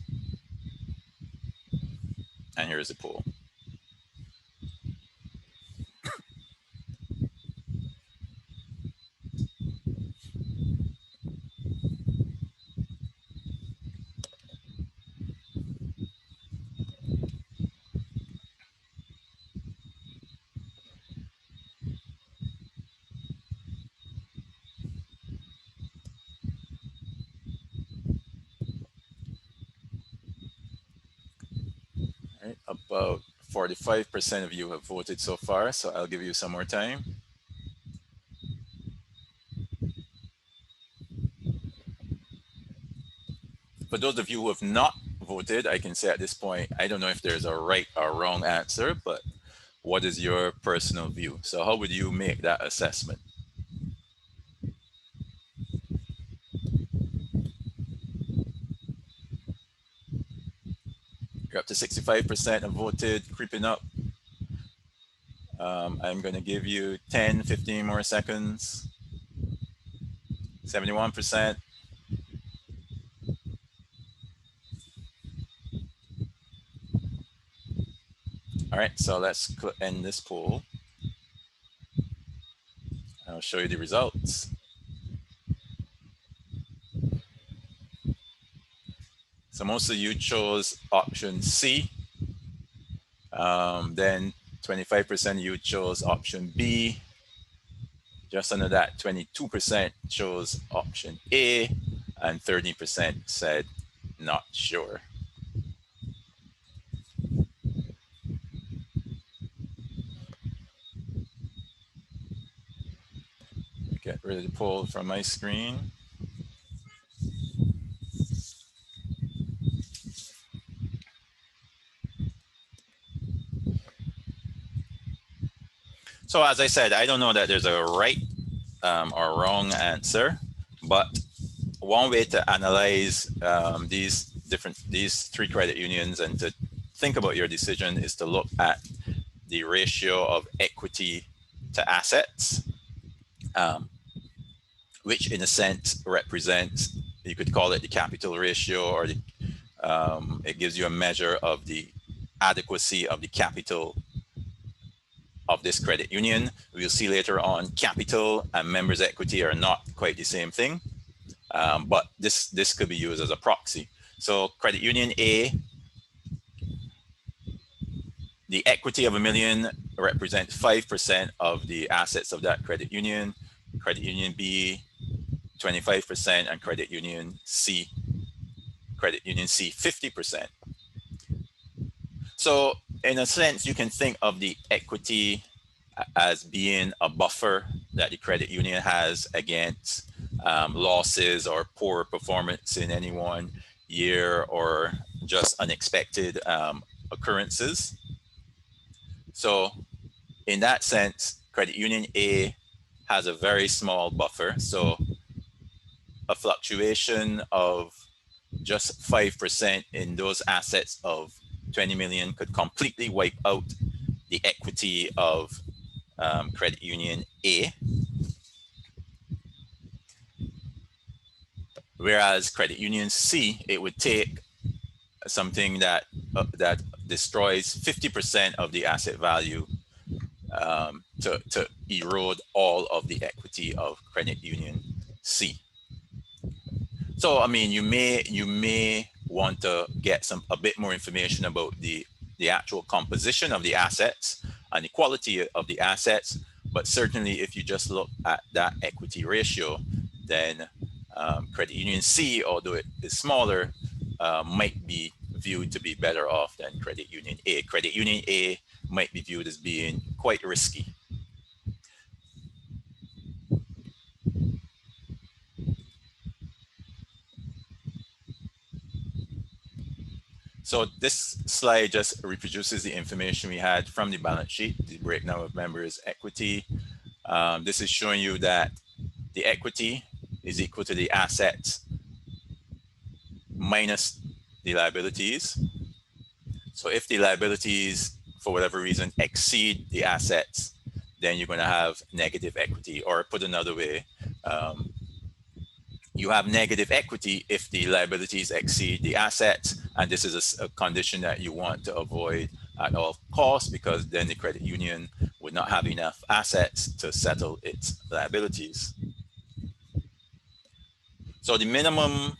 A: And here's the poll. All right, about 45% of you have voted so far, so I'll give you some more time. For those of you who have not voted, I can say at this point, I don't know if there's a right or wrong answer, but what is your personal view? So how would you make that assessment? You're up to 65% have voted, creeping up. I'm going to give you 10, 15 more seconds. 71%. All right, so let's end this poll. I'll show you the results. So most of you chose option C. Then 25% you chose option B. Just under that, 22% chose option A, and 30% said not sure. Get rid of the poll from my screen. So as I said, I don't know that there's a right or wrong answer, but one way to analyze these three credit unions and to think about your decision is to look at the ratio of equity to assets, which in a sense represents, you could call it the capital ratio, or it gives you a measure of the adequacy of the capital of this credit union. We'll see later on, capital and members' equity are not quite the same thing, but this could be used as a proxy. So credit union A, the equity of $1 million represents 5% of the assets of that credit union. Credit union B, 25%, and credit union C, 50%. So in a sense, you can think of the equity as being a buffer that the credit union has against losses or poor performance in any one year, or just unexpected occurrences. So in that sense, credit union A has a very small buffer. So a fluctuation of just 5% in those assets of 20 million could completely wipe out the equity of credit union A. Whereas credit union C, it would take something that destroys 50% of the asset value to erode all of the equity of credit union C. So I mean, you may want to get a bit more information about the actual composition of the assets and the quality of the assets, but certainly if you just look at that equity ratio, then credit union C, although it is smaller, might be viewed to be better off than credit union A. Credit union A might be viewed as being quite risky. So this slide just reproduces the information we had from the balance sheet, the breakdown of members' equity. This is showing you that the equity is equal to the assets minus the liabilities. So if the liabilities, for whatever reason, exceed the assets, then you're going to have negative equity. Or put another way, you have negative equity if the liabilities exceed the assets, and this is a condition that you want to avoid at all costs, because then the credit union would not have enough assets to settle its liabilities. So the minimum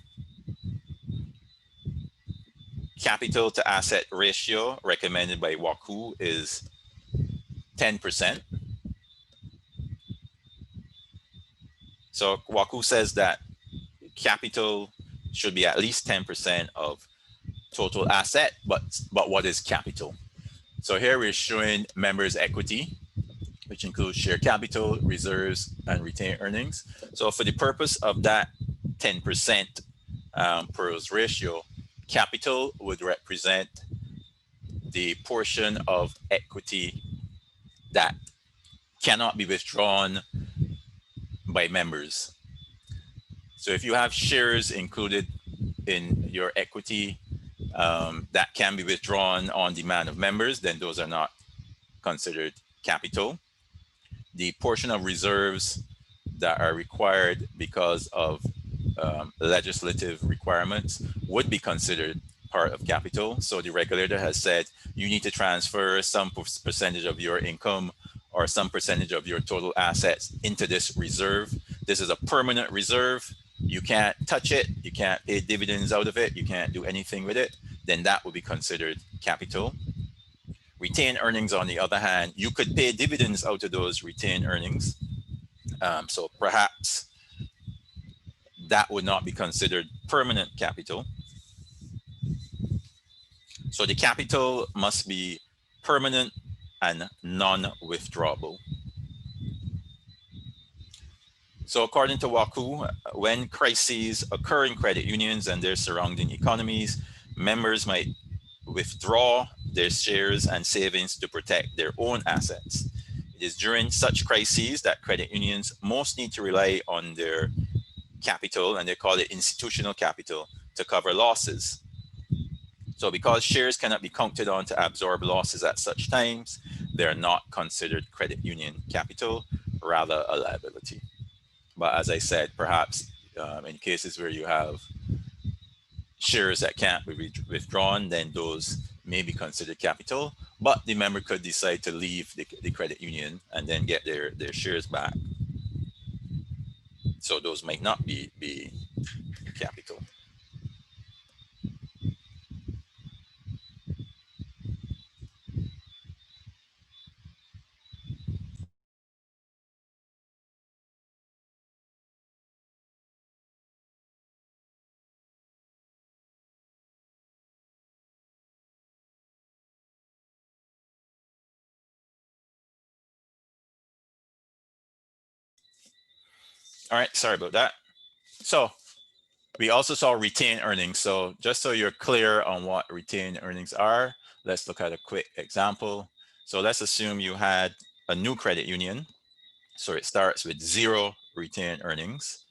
A: capital to asset ratio recommended by WACU is 10%. So WACU says that capital should be at least 10% of total asset, but what is capital? So here we're showing members' equity, which includes share capital, reserves, and retained earnings. So for the purpose of that 10% PERS ratio, capital would represent the portion of equity that cannot be withdrawn by members. So if you have shares included in your equity that can be withdrawn on demand of members, then those are not considered capital. The portion of reserves that are required because of legislative requirements would be considered part of capital. So the regulator has said you need to transfer some percentage of your income or some percentage of your total assets into this reserve. This is a permanent reserve. You can't touch it. You can't pay dividends out of it. You can't do anything with it. Then that will be considered capital. Retained earnings, on the other hand, you could pay dividends out of those retained earnings. So perhaps that would not be considered permanent capital. So the capital must be permanent and non-withdrawable. So according to WACU, when crises occur in credit unions and their surrounding economies, members might withdraw their shares and savings to protect their own assets. It is during such crises that credit unions most need to rely on their capital, and they call it institutional capital, to cover losses. So because shares cannot be counted on to absorb losses at such times, they're not considered credit union capital, rather a liability. But as I said, perhaps in cases where you have shares that can't be withdrawn, then those may be considered capital, but the member could decide to leave the credit union and then get their shares back. So those might not be capital. All right, sorry about that. So we also saw retained earnings. So just so you're clear on what retained earnings are, let's look at a quick example. So let's assume you had a new credit union. So it starts with 0 retained earnings.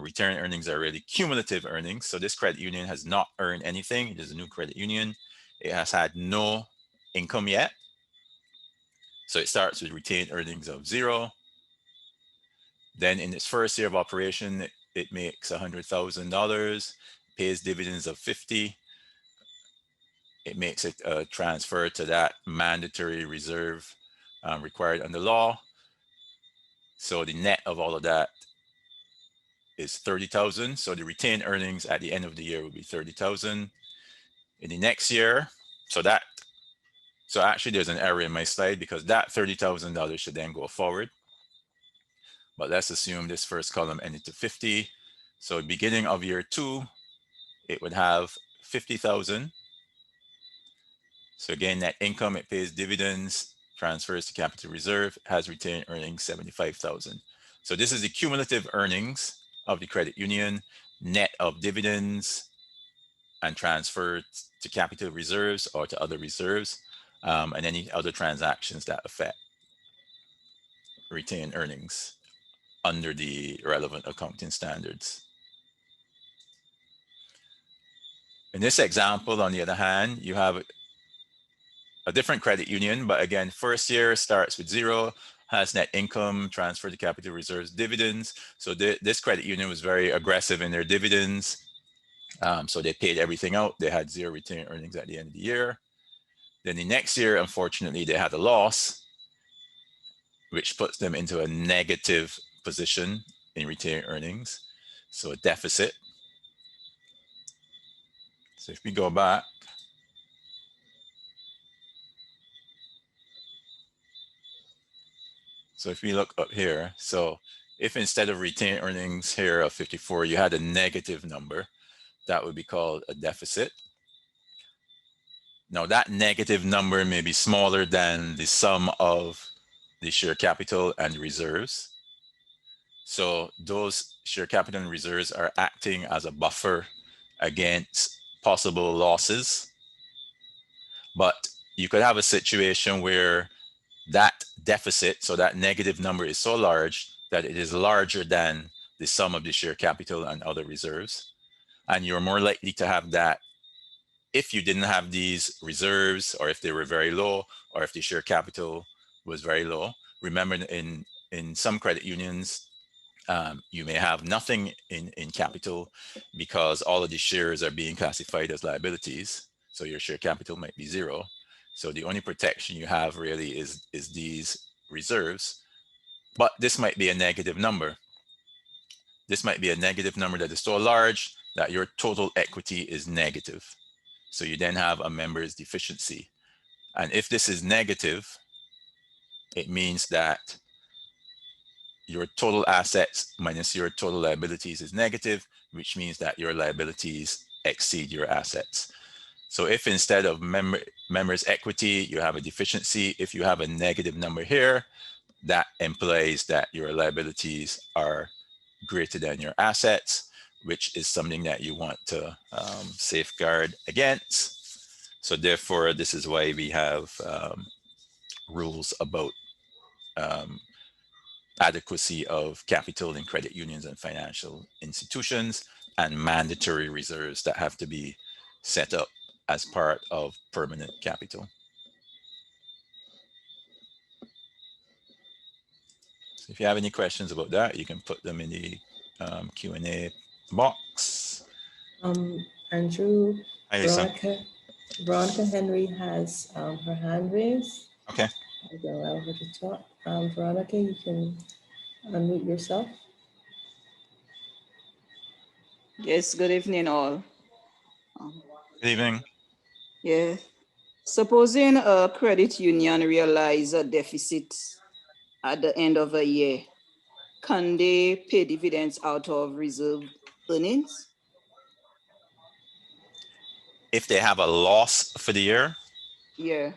A: Retained earnings are really cumulative earnings. So this credit union has not earned anything. It is a new credit union. It has had no income yet. So it starts with retained earnings of 0. Then in its first year of operation, it makes $100,000, pays dividends of 50. It makes it a transfer to that mandatory reserve required under law. So the net of all of that is 30,000. So the retained earnings at the end of the year will be 30,000. In the next year, so actually there's an error in my slide because that $30,000 should then go forward. But let's assume this first column ended to 50. So beginning of year 2, it would have 50,000. So again, net income, it pays dividends, transfers to capital reserve, has retained earnings 75,000. So this is the cumulative earnings of the credit union, net of dividends and transfer to capital reserves or to other reserves, and any other transactions that affect retained earnings under the relevant accounting standards. In this example, on the other hand, you have a different credit union, but again, first year starts with 0, has net income, transfer to capital reserves, dividends. So this credit union was very aggressive in their dividends. So they paid everything out. They had 0 retained earnings at the end of the year. Then the next year, unfortunately, they had a loss, which puts them into a negative position in retained earnings. So a deficit. So if we go back, so if we look up here, so if instead of retained earnings here of 54, you had a negative number, that would be called a deficit. Now that negative number may be smaller than the sum of the share capital and reserves. So those share capital and reserves are acting as a buffer against possible losses. But you could have a situation where that deficit, so that negative number is so large that it is larger than the sum of the share capital and other reserves. And you're more likely to have that if you didn't have these reserves, or if they were very low, or if the share capital was very low. Remember, in some credit unions, you may have nothing in capital because all of the shares are being classified as liabilities. So your share capital might be zero. So the only protection you have really is these reserves. But this might be a negative number. This might be a negative number that is so large that your total equity is negative. So you then have a member's deficiency. And if this is negative, it means that your total assets minus your total liabilities is negative, which means that your liabilities exceed your assets. So if instead of members' equity, you have a deficiency, if you have a negative number here, that implies that your liabilities are greater than your assets, which is something that you want to safeguard against. So therefore, this is why we have rules about adequacy of capital in credit unions and financial institutions, and mandatory reserves that have to be set up as part of permanent capital. So if you have any questions about that, you can put them in the Q&A box.
D: Andrew,
A: Hi, Lisa.
D: Veronica Henry has her hand raised.
A: Okay.
D: I'll go allow her to talk. Veronica, you can unmute yourself.
G: Yes, good evening all.
A: Good evening.
G: Yeah. Supposing a credit union realize a deficit at the end of a year, can they pay dividends out of reserve earnings?
A: If they have a loss for the year,
G: Yeah.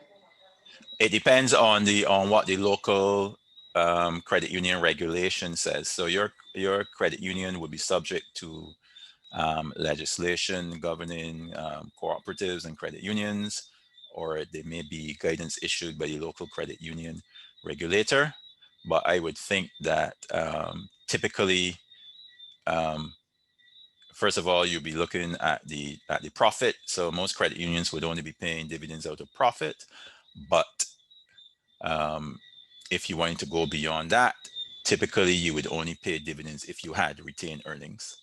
A: it depends on what the local credit union regulation says. So your credit union would be subject to legislation governing cooperatives and credit unions, or there may be guidance issued by the local credit union regulator. But I would think that typically, first of all, you'll be looking at the profit. So most credit unions would only be paying dividends out of profit. But if you wanted to go beyond that, typically you would only pay dividends if you had retained earnings.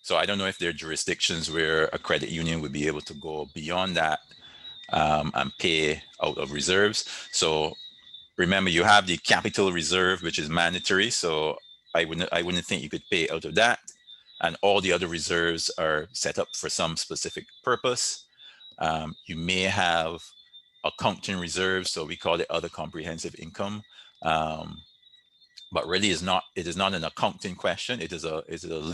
A: So I don't know if there are jurisdictions where a credit union would be able to go beyond that and pay out of reserves. So remember, you have the capital reserve, which is mandatory. So I wouldn't think you could pay out of that. And all the other reserves are set up for some specific purpose. You may have accounting reserves, so we call it other comprehensive income. But really it is not an accounting question. It is a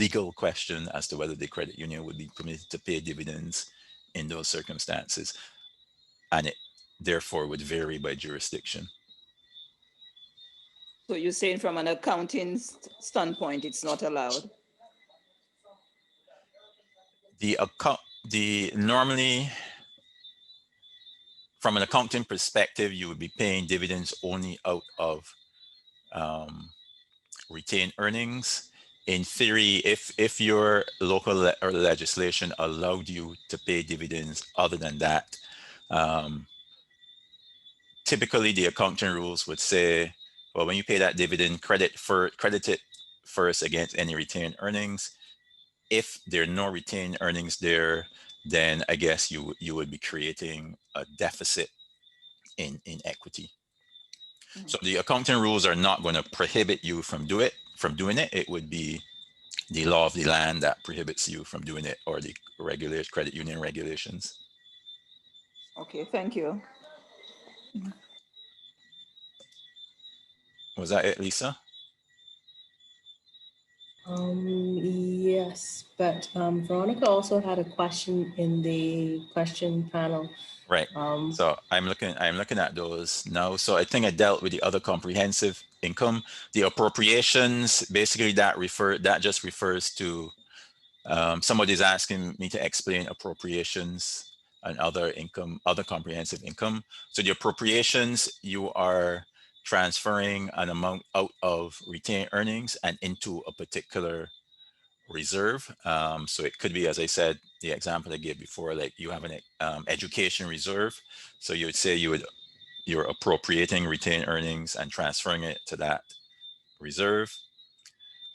A: legal question as to whether the credit union would be permitted to pay dividends in those circumstances. And it therefore would vary by jurisdiction.
G: So you're saying from an accounting standpoint, it's not allowed?
A: Normally, from an accounting perspective, you would be paying dividends only out of retained earnings. In theory, if your local legislation allowed you to pay dividends other than that, typically the accounting rules would say, well, when you pay that dividend, credit it first against any retained earnings. If there are no retained earnings there, then I guess you would be creating a deficit in equity. So the accounting rules are not going to prohibit you from doing it. It would be the law of the land that prohibits you from doing it, or the credit union regulations.
G: Okay, thank you.
A: Was that it, Lisa?
D: Yes, but Veronica also had a question in the question panel.
A: Right.
D: Um,
A: So I'm looking at those now. So I think I dealt with the other comprehensive income. The appropriations, basically that just refers to somebody's asking me to explain appropriations and other income, other comprehensive income. So the appropriations, you are transferring an amount out of retained earnings and into a particular reserve. So it could be, as I said, the example I gave before, like you have an education reserve. So you would say you're appropriating retained earnings and transferring it to that reserve.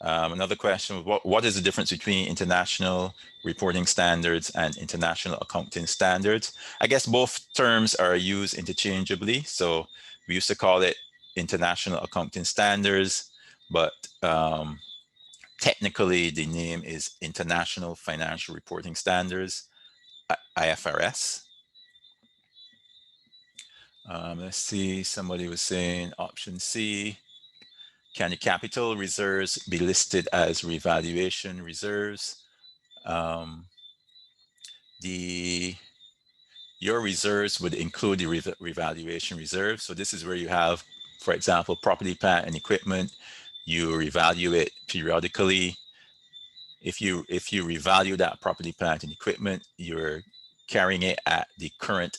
A: Another question, what is the difference between international reporting standards and international accounting standards? I guess both terms are used interchangeably. So we used to call it international accounting standards, but technically the name is International Financial Reporting Standards, IFRS. Let's see, somebody was saying option C. Can the capital reserves be listed as revaluation reserves? Your reserves would include the revaluation reserve. So this is where you have, for example, property, plant, and equipment. You revalue it periodically. If you revalue that property, plant, and equipment, you're carrying it at the current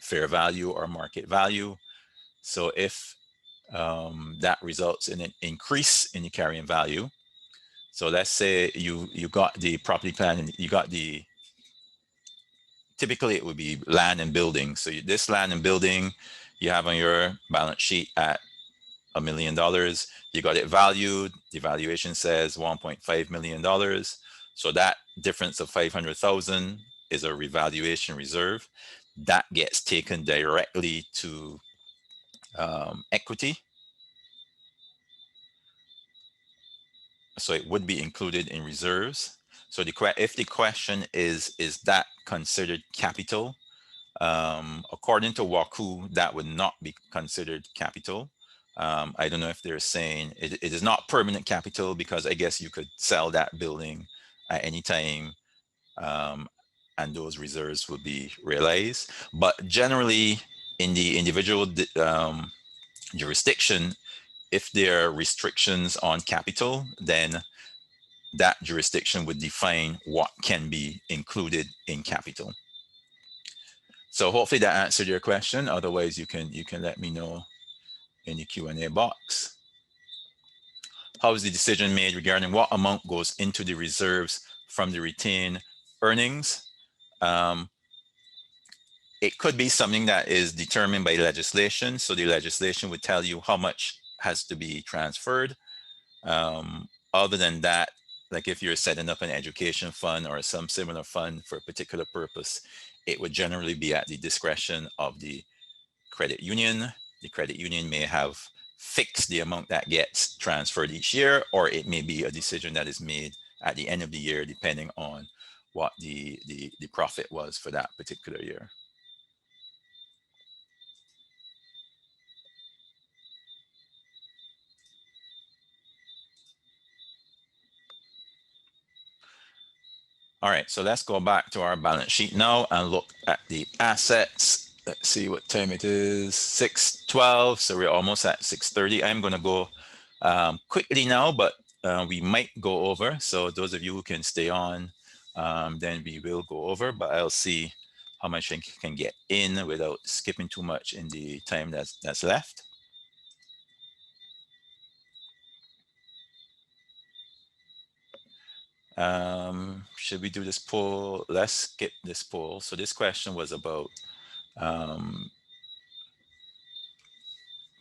A: fair value or market value. So if that results in an increase in the carrying value, so let's say you got the property, plant, and you got the, typically it would be land and building. So this land and building you have on your balance sheet at $1 million. You got it valued. The valuation says $1.5 million. So that difference of 500,000 is a revaluation reserve that gets taken directly to equity. So it would be included in reserves. So if the question is that considered capital? According to WACU, that would not be considered capital. I don't know if they're saying it is not permanent capital, because I guess you could sell that building at any time, and those reserves would be realized. But generally, in the individual jurisdiction, if there are restrictions on capital, then that jurisdiction would define what can be included in capital. So hopefully that answered your question. Otherwise, you can let me know in the Q&A box. How is the decision made regarding what amount goes into the reserves from the retained earnings? It could be something that is determined by legislation. So the legislation would tell you how much has to be transferred. Other than that, like if you're setting up an education fund or some similar fund for a particular purpose, it would generally be at the discretion of the credit union. The credit union may have fixed the amount that gets transferred each year, or it may be a decision that is made at the end of the year, depending on what the profit was for that particular year. All right, so let's go back to our balance sheet now and look at the assets. Let's see what time it is, 6:12, so we're almost at 6:30. I'm gonna go quickly now, but we might go over. So those of you who can stay on, then we will go over, but I'll see how much I can get in without skipping too much in the time that's left. Should we do this poll? Let's skip this poll. So this question was about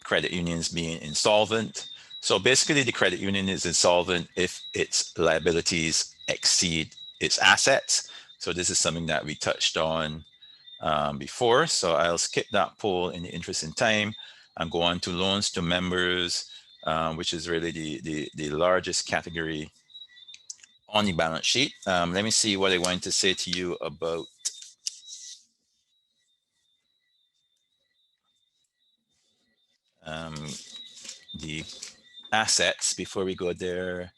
A: credit unions being insolvent. So basically the credit union is insolvent if its liabilities exceed its assets. So this is something that we touched on before. So I'll skip that poll in the interest in time and go on to loans to members, which is really the largest category on the balance sheet. Let me see what I want to say to you about the assets before we go there.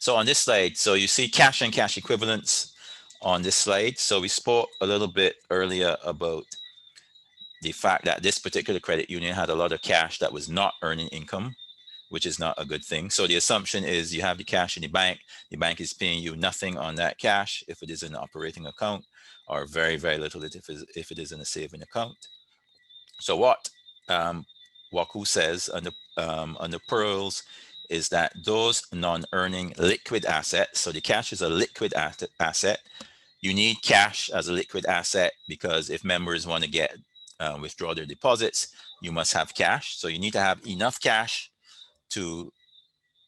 A: So on this slide, so you see cash and cash equivalents on this slide. So we spoke a little bit earlier about the fact that this particular credit union had a lot of cash that was not earning income, which is not a good thing. So the assumption is you have the cash in the bank is paying you nothing on that cash if it is an operating account, or very, very little if it is in a saving account. So what Waku says on the pearls is that those non-earning liquid assets, so the cash is a liquid asset. You need cash as a liquid asset because if members want to get withdraw their deposits, you must have cash. So you need to have enough cash to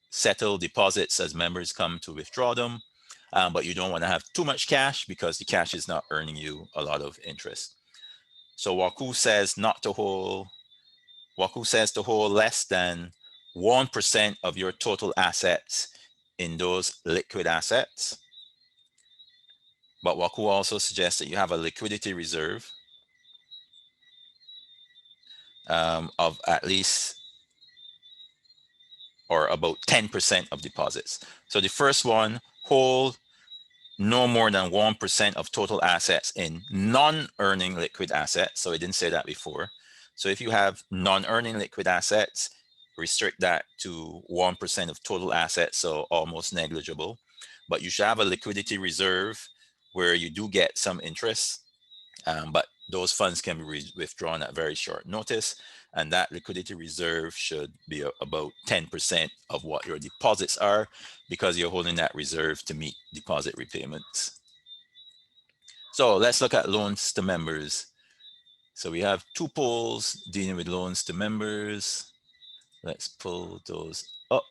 A: settle deposits as members come to withdraw them. But you don't want to have too much cash because the cash is not earning you a lot of interest. So Waku says to hold less than 1% of your total assets in those liquid assets. But Waku also suggests that you have a liquidity reserve of at least or about 10% of deposits. So the first one, hold no more than 1% of total assets in non-earning liquid assets. So I didn't say that before. So if you have non-earning liquid assets, restrict that to 1% of total assets, so almost negligible. But you should have a liquidity reserve where you do get some interest, but those funds can be withdrawn at very short notice. And that liquidity reserve should be about 10% of what your deposits are, because you're holding that reserve to meet deposit repayments. So let's look at loans to members. So we have two polls dealing with loans to members. Let's pull those up.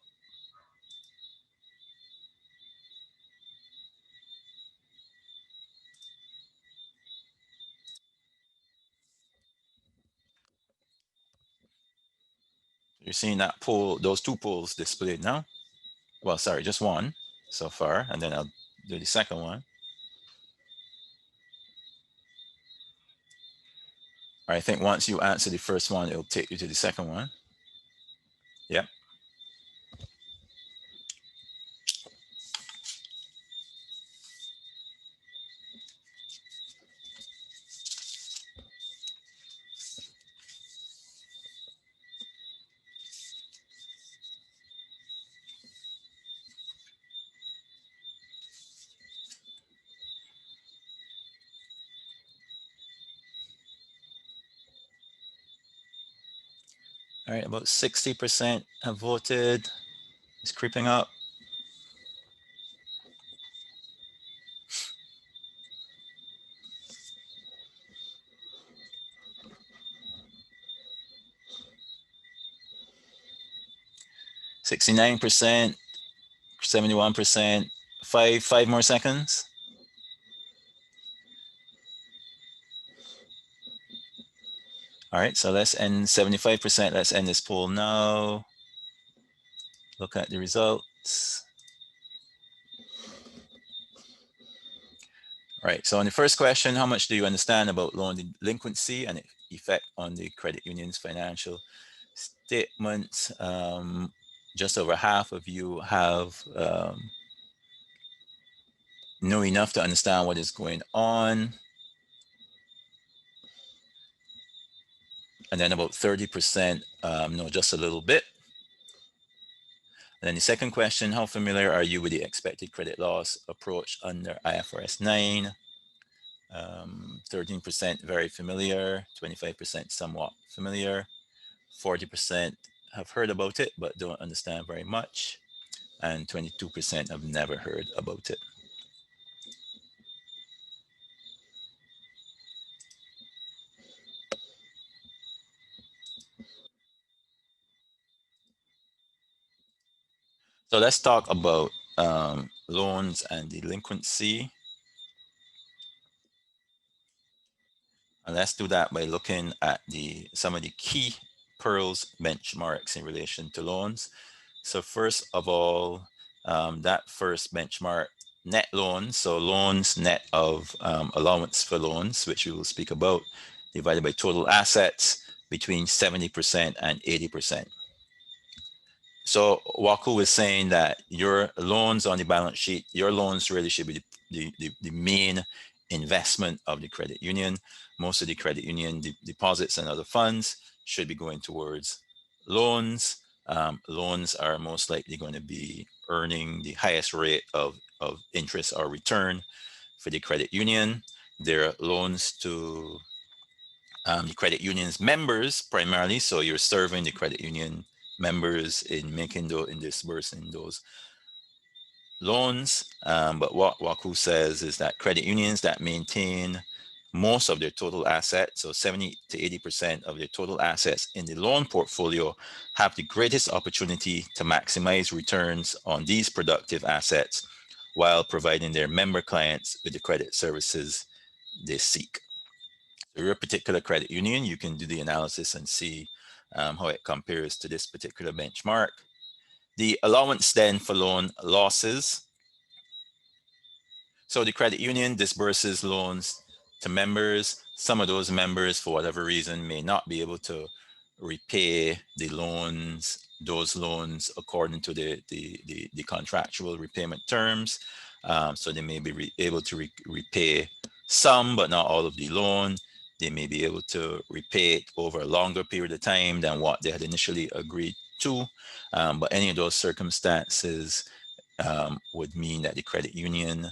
A: You're seeing that poll, those two polls displayed now. Well, sorry, just one so far, and then I'll do the second one. I think once you answer the first one, it'll take you to the second one. Yep. All right, about 60% have voted. It's creeping up. %69%, 71%. Five more seconds. All right, so let's end 75%. Let's end this poll now. Look at the results. All right, so on the first question, how much do you understand about loan delinquency and effect on the credit union's financial statements? Just over half of you have know enough to understand what is going on. And then about 30% know just a little bit. And then the second question, how familiar are you with the expected credit loss approach under IFRS 9? 13% very familiar, 25% somewhat familiar, 40% have heard about it but don't understand very much, and 22% have never heard about it. So let's talk about loans and delinquency. And let's do that by looking at some of the key Pearls benchmarks in relation to loans. So first of all, that first benchmark, net loans, so loans net of allowance for loans, which we will speak about, divided by total assets between 70% and 80%. So Waku is saying that your loans on the balance sheet, your loans really should be the main investment of the credit union. Most of the credit union deposits and other funds should be going towards loans. Loans are most likely going to be earning the highest rate of interest or return for the credit union. There are loans to the credit union's members primarily. So you're serving the credit union members in making those, in disbursing those loans. But what Waku says is that credit unions that maintain most of their total assets, so 70 to 80% of their total assets in the loan portfolio, have the greatest opportunity to maximize returns on these productive assets while providing their member clients with the credit services they seek. So your particular credit union, you can do the analysis and see how it compares to this particular benchmark. The allowance then for loan losses. So the credit union disburses loans to members. Some of those members, for whatever reason, may not be able to repay those loans according to the contractual repayment terms. So they may be able to repay some, but not all of the loan. They may be able to repay it over a longer period of time than what they had initially agreed to. But any of those circumstances would mean that the credit union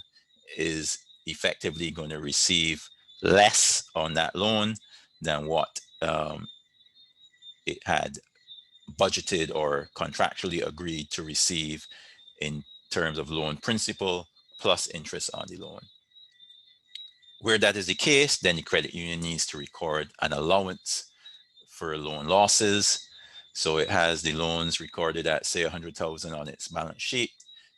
A: is effectively going to receive less on that loan than what it had budgeted or contractually agreed to receive in terms of loan principal plus interest on the loan. Where that is the case, then the credit union needs to record an allowance for loan losses. So it has the loans recorded at, say, 100,000 on its balance sheet.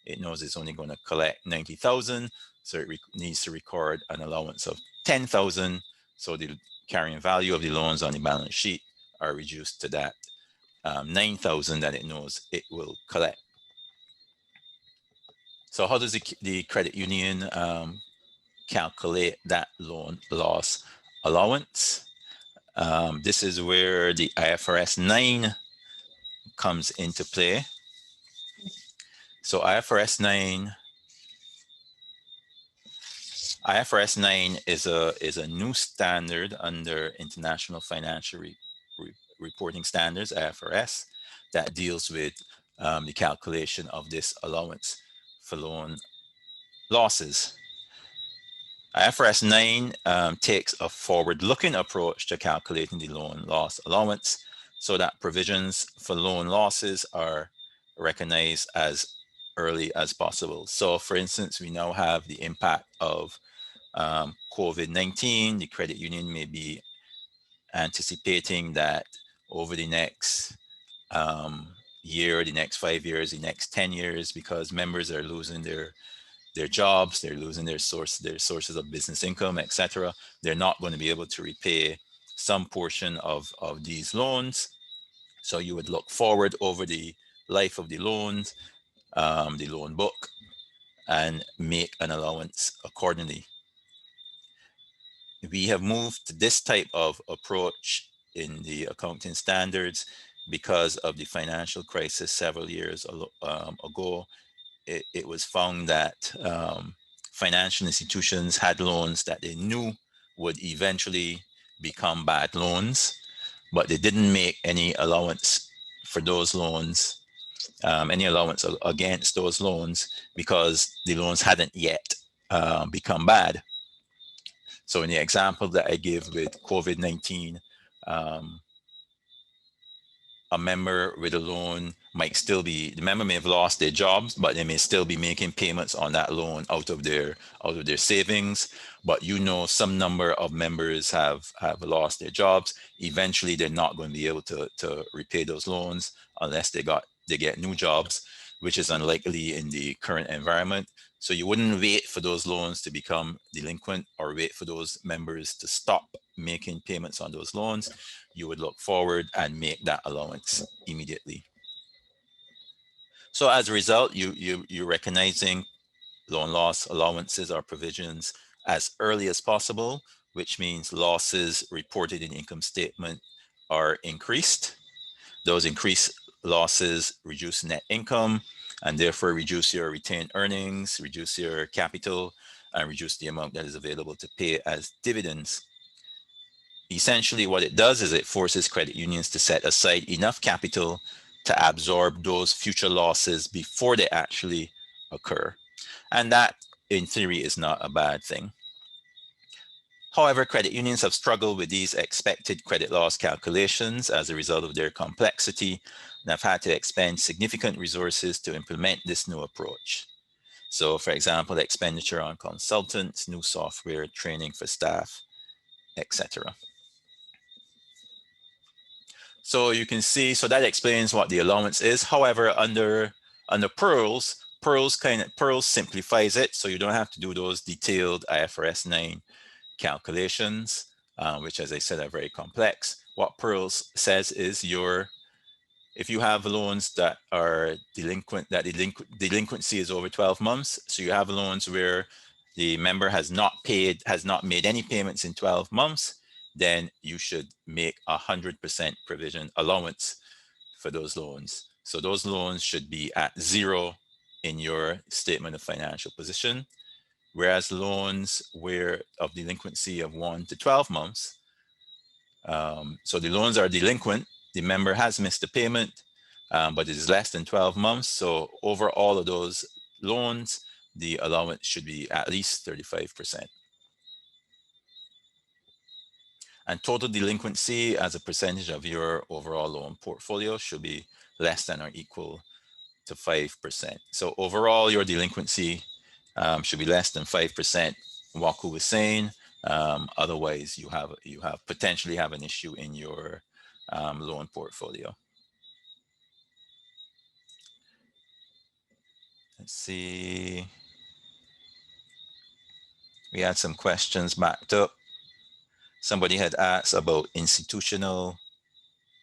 A: It knows it's only going to collect 90,000, so it needs to record an allowance of 10,000. So the carrying value of the loans on the balance sheet are reduced to that 9,000 that it knows it will collect. So how does the credit union calculate that loan loss allowance? This is where the IFRS 9 comes into play. So IFRS 9 is a new standard under International Financial Reporting Standards, IFRS, that deals with the calculation of this allowance for loan losses. IFRS 9 takes a forward-looking approach to calculating the loan loss allowance, so that provisions for loan losses are recognized as early as possible. So for instance, we now have the impact of COVID-19. The credit union may be anticipating that over the next year, the next 5 years, the next 10 years, because members are losing their jobs, they're losing their sources of business income, etc. They're not going to be able to repay some portion of these loans. So you would look forward over the life of the loans, the loan book, and make an allowance accordingly. We have moved to this type of approach in the accounting standards because of the financial crisis several years ago. It was found that financial institutions had loans that they knew would eventually become bad loans, but they didn't make any allowance for those loans, any allowance against those loans, because the loans hadn't yet become bad. So in the example that I give with COVID-19, a member with a loan might still be, the member may have lost their jobs, but they may still be making payments on that loan out of their savings. But you know, some number of members have lost their jobs. Eventually, they're not going to be able to repay those loans unless they get new jobs, which is unlikely in the current environment. So you wouldn't wait for those loans to become delinquent or wait for those members to stop making payments on those loans. You would look forward and make that allowance immediately. So as a result, you're recognizing loan loss allowances or provisions as early as possible, which means losses reported in income statement are increased. Those increased losses reduce net income and therefore reduce your retained earnings, reduce your capital, and reduce the amount that is available to pay as dividends. Essentially, what it does is it forces credit unions to set aside enough capital to absorb those future losses before they actually occur. And that, in theory, is not a bad thing. However, credit unions have struggled with these expected credit loss calculations as a result of their complexity and have had to expend significant resources to implement this new approach. So, for example, expenditure on consultants, new software, training for staff, etc. So you can see, so that explains what the allowance is. However, under Pearls simplifies it, so you don't have to do those detailed IFRS 9 calculations, which, as I said, are very complex. What Pearls says is if you have loans that are delinquent, that delinquency is over 12 months, so you have loans where the member has not made any payments in 12 months, then you should make 100% provision allowance for those loans. So those loans should be at zero in your statement of financial position, whereas loans of delinquency of 1 to 12 months, so the loans are delinquent, the member has missed the payment, but it is less than 12 months. So over all of those loans, the allowance should be at least 35%. And total delinquency as a percentage of your overall loan portfolio should be less than or equal to 5%. So overall, your delinquency should be less than 5%. Waku was saying, otherwise you potentially have an issue in your loan portfolio. Let's see. We had some questions backed up. Somebody had asked about institutional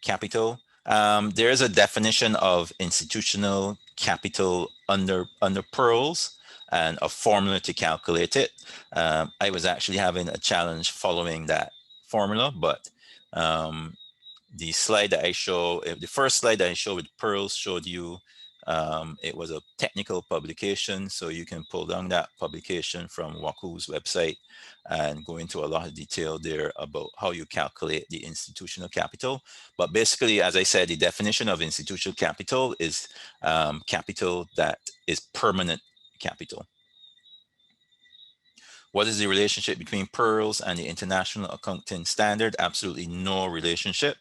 A: capital. There is a definition of institutional capital under Pearls and a formula to calculate it. I was actually having a challenge following that formula, but the slide that I show, the first slide that I showed with Pearls showed you it was a technical publication, so you can pull down that publication from Waku's website and go into a lot of detail there about how you calculate the institutional capital. But basically, as I said, the definition of institutional capital is capital that is permanent capital. What is the relationship between Pearls and the International Accounting Standard? Absolutely no relationship.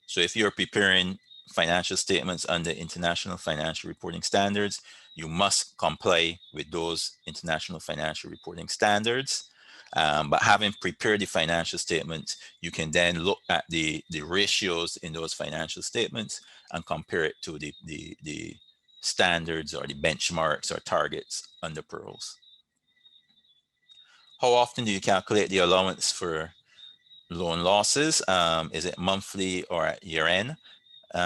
A: So if you're preparing financial statements under International Financial Reporting Standards, you must comply with those International Financial Reporting Standards. But having prepared the financial statements, you can then look at the ratios in those financial statements and compare it to the standards or the benchmarks or targets under Pearls. How often do you calculate the allowance for loan losses? Is it monthly or at year end?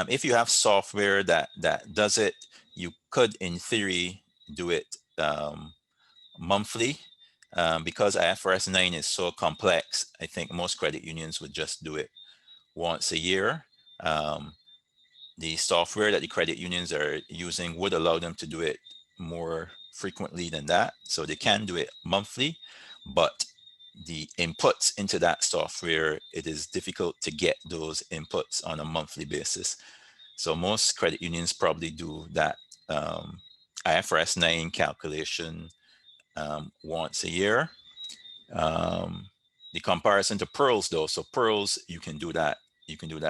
A: If you have software that does it, you could, in theory, do it monthly. Because IFRS 9 is so complex, I think most credit unions would just do it once a year. The software that the credit unions are using would allow them to do it more frequently than that. So they can do it monthly, but the inputs into that software, it is difficult to get those inputs on a monthly basis. So most credit unions probably do that IFRS 9 calculation once a year. The comparison to Pearls though, so Pearls, you can do that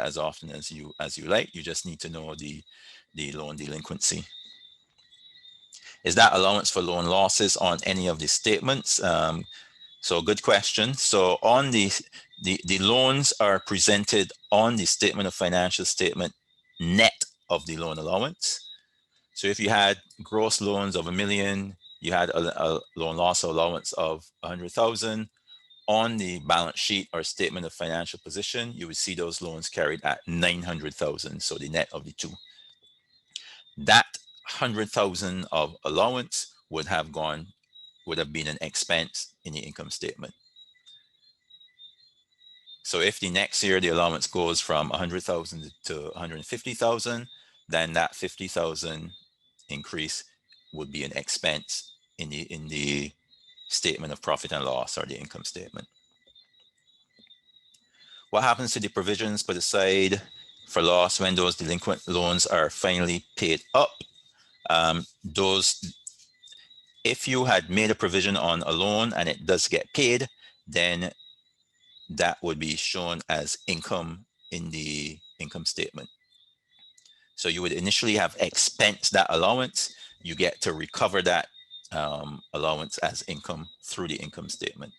A: as often as you like. You just need to know the loan delinquency. Is that allowance for loan losses on any of the statements? So good question. So on the loans are presented on the statement of financial statement net of the loan allowance. So if you had gross loans of $1 million, you had a loan loss allowance of 100,000 on the balance sheet or statement of financial position, you would see those loans carried at 900,000. So the net of the two. That 100,000 of allowance would have been an expense in the income statement. So if the next year the allowance goes from 100,000 to 150,000, then that 50,000 increase would be an expense in the statement of profit and loss or the income statement. What happens to the provisions put aside for loss when those delinquent loans are finally paid up? If you had made a provision on a loan and it does get paid, then that would be shown as income in the income statement. So you would initially have expensed that allowance. You get to recover that allowance as income through the income statement.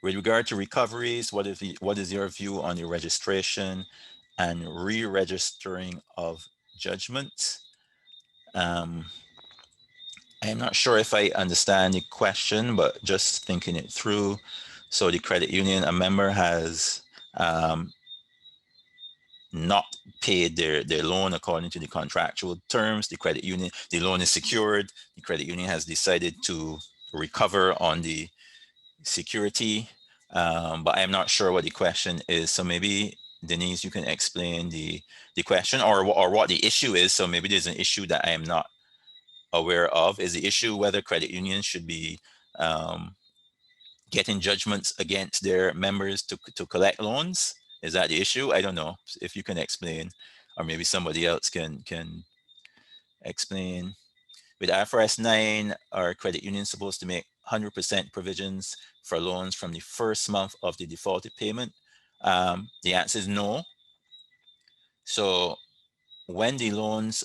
A: With regard to recoveries, what is your view on the registration and re-registering of judgments? I'm not sure if I understand the question, but just thinking it through. So the credit union, a member has not paid their loan according to the contractual terms. The loan is secured. The credit union has decided to recover on the security, but I'm not sure what the question is. So maybe Denise, you can explain the question or what the issue is. So maybe there's an issue that I am not aware of. Is the issue whether credit unions should be getting judgments against their members to collect loans? Is that the issue? I don't know if you can explain, or maybe somebody else can explain. With IFRS 9, are credit unions supposed to make 100% provisions for loans from the first month of the defaulted payment? The answer is no. So when the loans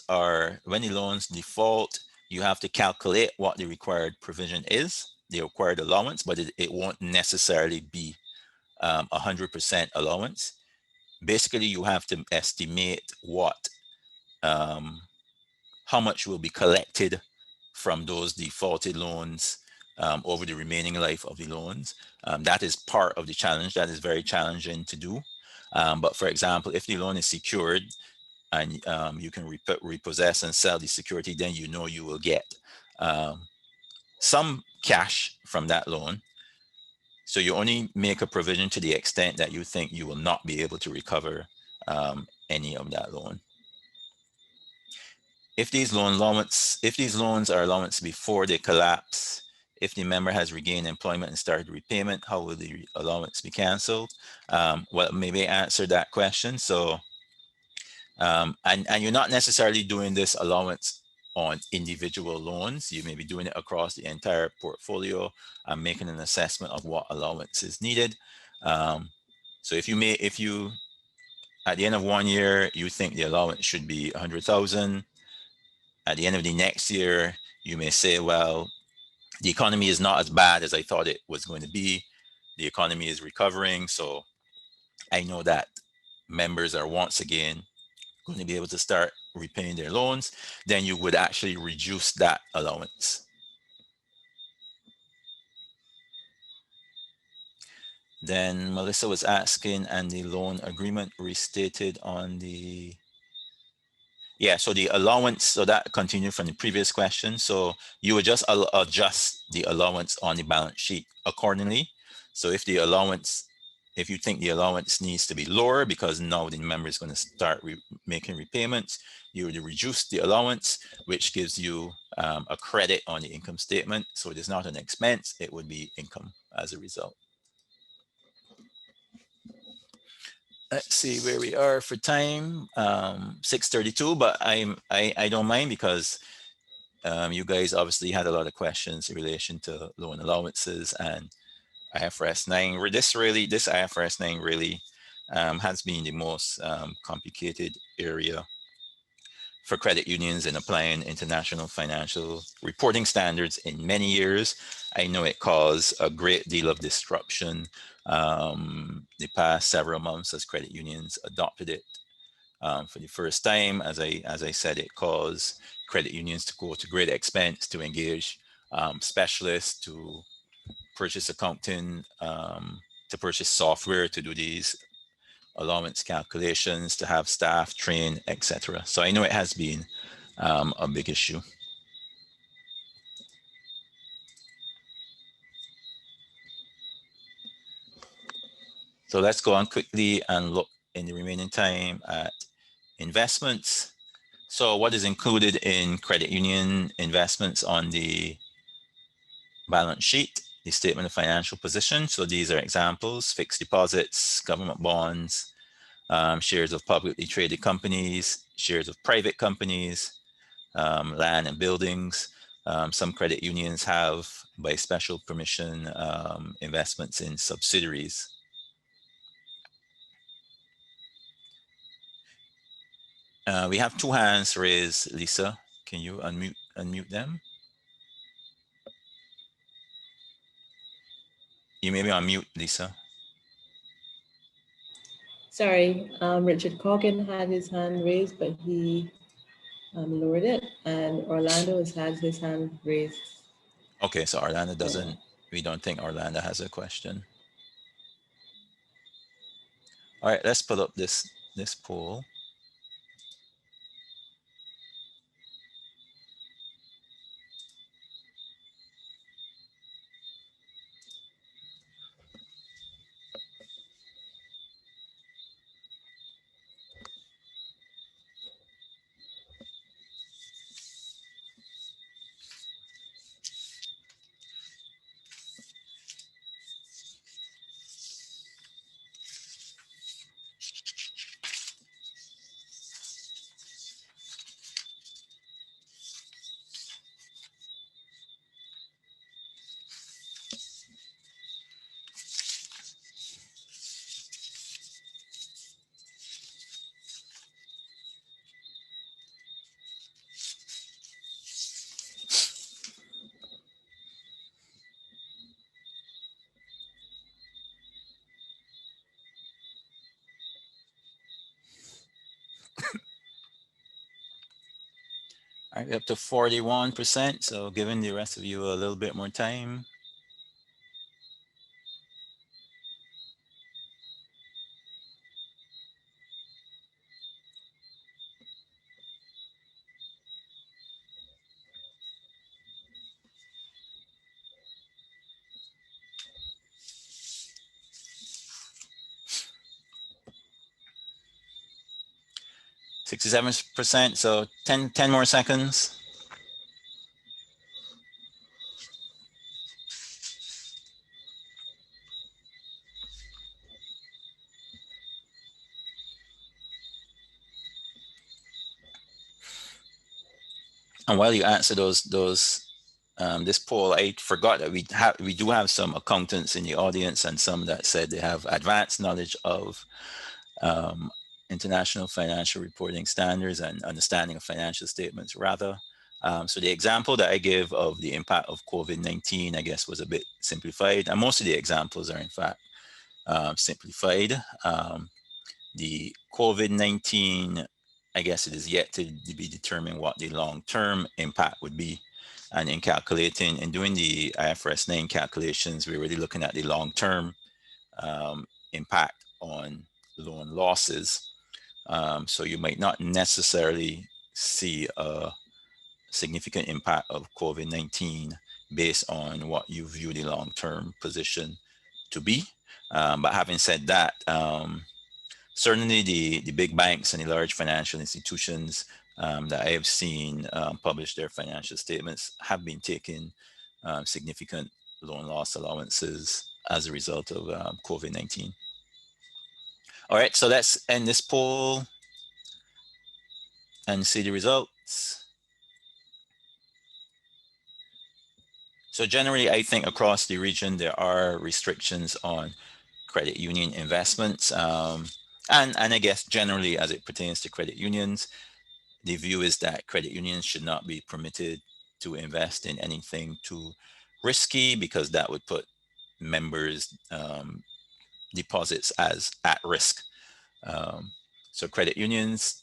A: default, you have to calculate what the required provision is, the required allowance, but it won't necessarily be 100% allowance. Basically, you have to estimate how much will be collected from those defaulted loans over the remaining life of the loans. That is part of the challenge. That is very challenging to do. But for example, if the loan is secured and you can repossess and sell the security, then you know you will get some cash from that loan. So you only make a provision to the extent that you think you will not be able to recover any of that loan. If these loans are allowance before they collapse, if the member has regained employment and started repayment, how will the allowance be canceled? Well, maybe answer that question. So, and you're not necessarily doing this allowance on individual loans. You may be doing it across the entire portfolio and making an assessment of what allowance is needed. So if you at the end of 1 year, you think the allowance should be 100,000. At the end of the next year, you may say, well, the economy is not as bad as I thought it was going to be. The economy is recovering. So I know that members are once again going to be able to start repaying their loans. Then you would actually reduce that allowance. Then Melissa was asking, and the loan agreement restated on the so the allowance, so that continued from the previous question. So you would just adjust the allowance on the balance sheet accordingly. So if you think the allowance needs to be lower because now the member is going to start making repayments, you would reduce the allowance, which gives you a credit on the income statement. So it is not an expense, it would be income as a result. Let's see where we are for time. 6:32, but I don't mind because you guys obviously had a lot of questions in relation to loan allowances and IFRS 9. This IFRS 9 really has been the most complicated area for credit unions in applying international financial reporting standards in many years. I know it caused a great deal of disruption the past several months as credit unions adopted it for the first time. As I said, it caused credit unions to go to great expense to engage specialists to purchase accounting, to purchase software to do these allowance calculations, to have staff trained, etc. So I know it has been a big issue. So let's go on quickly and look in the remaining time at investments. So what is included in credit union investments on the balance sheet? The statement of financial position. So these are examples: fixed deposits, government bonds, shares of publicly traded companies, shares of private companies, land and buildings. Some credit unions have, by special permission, investments in subsidiaries. We have two hands raised. Lisa, can you unmute them? You may be on mute, Lisa.
D: Sorry, Richard Corgan had his hand raised, but he lowered it, and Orlando has had his hand raised.
A: Okay, so Orlando doesn't, we don't think Orlando has a question. All right, let's put up this poll. All right, up to 41%. So giving the rest of you a little bit more time. %, so 10 more seconds. And while you answer this poll, I forgot that we do have some accountants in the audience, and some that said they have advanced knowledge of international financial reporting standards and understanding of financial statements, rather. So the example that I gave of the impact of COVID-19, I guess, was a bit simplified, and most of the examples are in fact simplified. The COVID-19, I guess it is yet to be determined what the long-term impact would be. And in calculating and doing the IFRS 9 calculations, we're really looking at the long-term impact on loan losses. So you might not necessarily see a significant impact of COVID-19 based on what you view the long-term position to be. But having said that, certainly the big banks and the large financial institutions that I have seen publish their financial statements have been taking significant loan loss allowances as a result of COVID-19. All right, so let's end this poll and see the results. So generally, I think across the region, there are restrictions on credit union investments. And I guess generally as it pertains to credit unions, the view is that credit unions should not be permitted to invest in anything too risky, because that would put members' deposits as at risk. So credit unions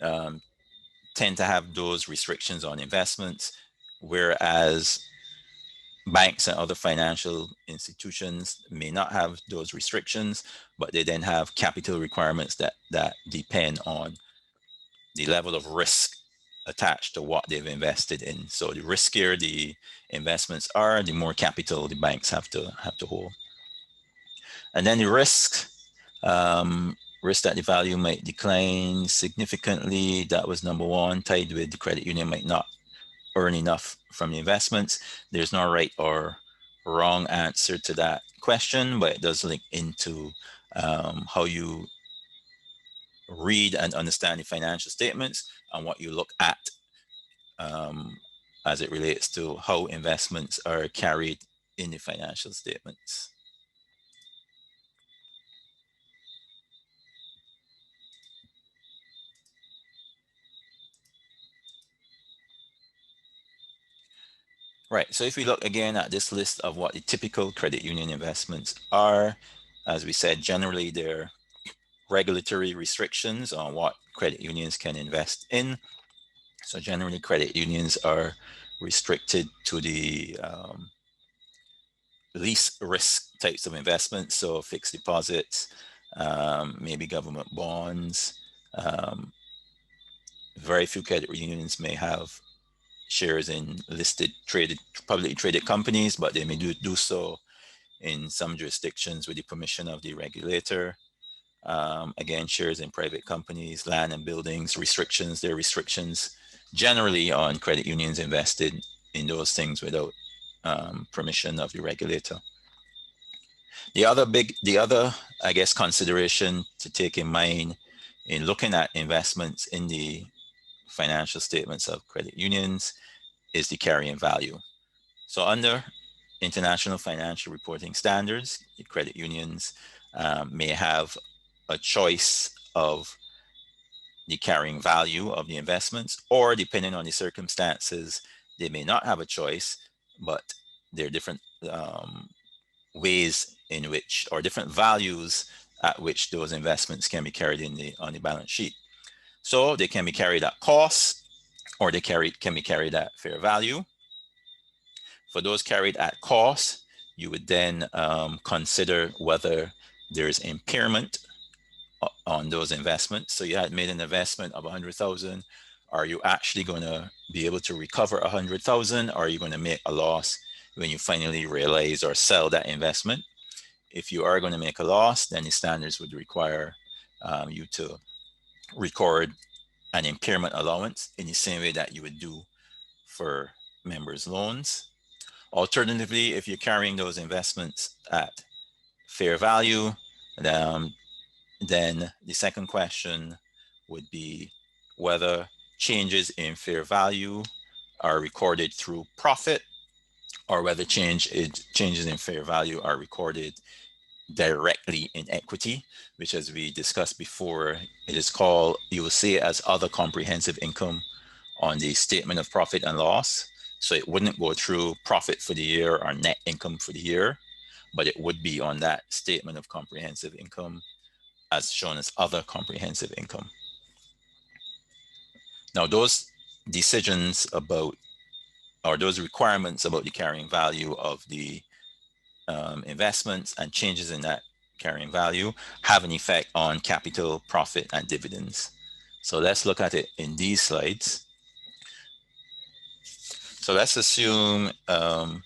A: tend to have those restrictions on investments, whereas banks and other financial institutions may not have those restrictions, but they then have capital requirements that depend on the level of risk attached to what they've invested in. So the riskier the investments are, the more capital the banks have to hold. And then the risk, risk that the value might decline significantly. That was number one, tied with the credit union might not earn enough from the investments. There's no right or wrong answer to that question, but it does link into how you read and understand the financial statements and what you look at as it relates to how investments are carried in the financial statements. Right, so if we look again at this list of what the typical credit union investments are, as we said, generally they're regulatory restrictions on what credit unions can invest in. So generally credit unions are restricted to the least risk types of investments, so fixed deposits, maybe government bonds. Very few credit unions may have shares in listed, traded, publicly traded companies, but they may do so in some jurisdictions with the permission of the regulator. Again, shares in private companies, land and buildings, restrictions. There are restrictions generally on credit unions invested in those things without permission of the regulator. The other, I guess, consideration to take in mind in looking at investments in the financial statements of credit unions is the carrying value. So under international financial reporting standards, the credit unions may have a choice of the carrying value of the investments, or depending on the circumstances, they may not have a choice, but there are different ways in which, or different values at which those investments can be carried on the balance sheet. So they can be carried at cost, or they can be carried at fair value. For those carried at cost, you would then consider whether there's impairment on those investments. So you had made an investment of 100,000. Are you actually going to be able to recover 100,000? Or are you going to make a loss when you finally realize or sell that investment? If you are going to make a loss, then the standards would require you to record an impairment allowance in the same way that you would do for members' loans. Alternatively, if you're carrying those investments at fair value, then the second question would be whether changes in fair value are recorded through profit, or whether changes in fair value are recorded directly in equity, which, as we discussed before, it is called, you will see it as other comprehensive income on the statement of profit and loss. So it wouldn't go through profit for the year or net income for the year, but it would be on that statement of comprehensive income as shown as other comprehensive income. Now, those decisions about, or those requirements about the carrying value of the investments and changes in that carrying value have an effect on capital, profit, and dividends. So let's look at it in these slides. So let's assume the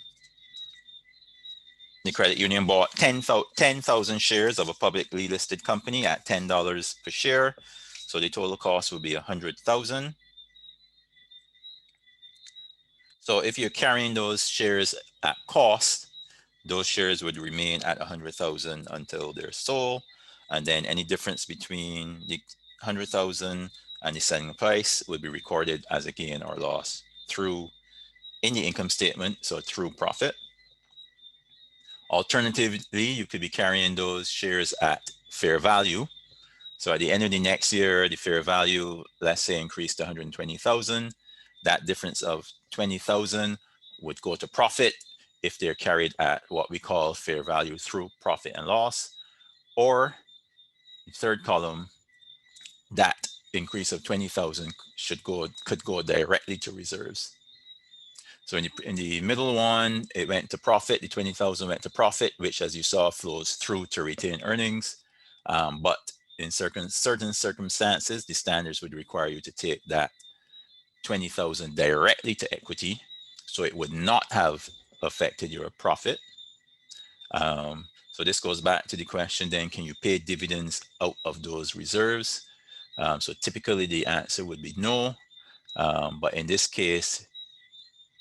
A: credit union bought 10,000 shares of a publicly listed company at $10 per share. So the total cost would be 100,000. So if you're carrying those shares at cost, those shares would remain at 100,000 until they're sold. And then any difference between the 100,000 and the selling price would be recorded as a gain or loss through in the income statement, so through profit. Alternatively, you could be carrying those shares at fair value. So at the end of the next year, the fair value, let's say, increased to 120,000. That difference of 20,000 would go to profit if they're carried at what we call fair value through profit and loss. Or the third column, that increase of 20,000 could go directly to reserves. So in the middle one, it went to profit. The 20,000 went to profit, which, as you saw, flows through to retained earnings. But in certain circumstances, the standards would require you to take that 20,000 directly to equity. So it would not have affected your profit. So this goes back to the question then, can you pay dividends out of those reserves? So typically the answer would be no. But in this case,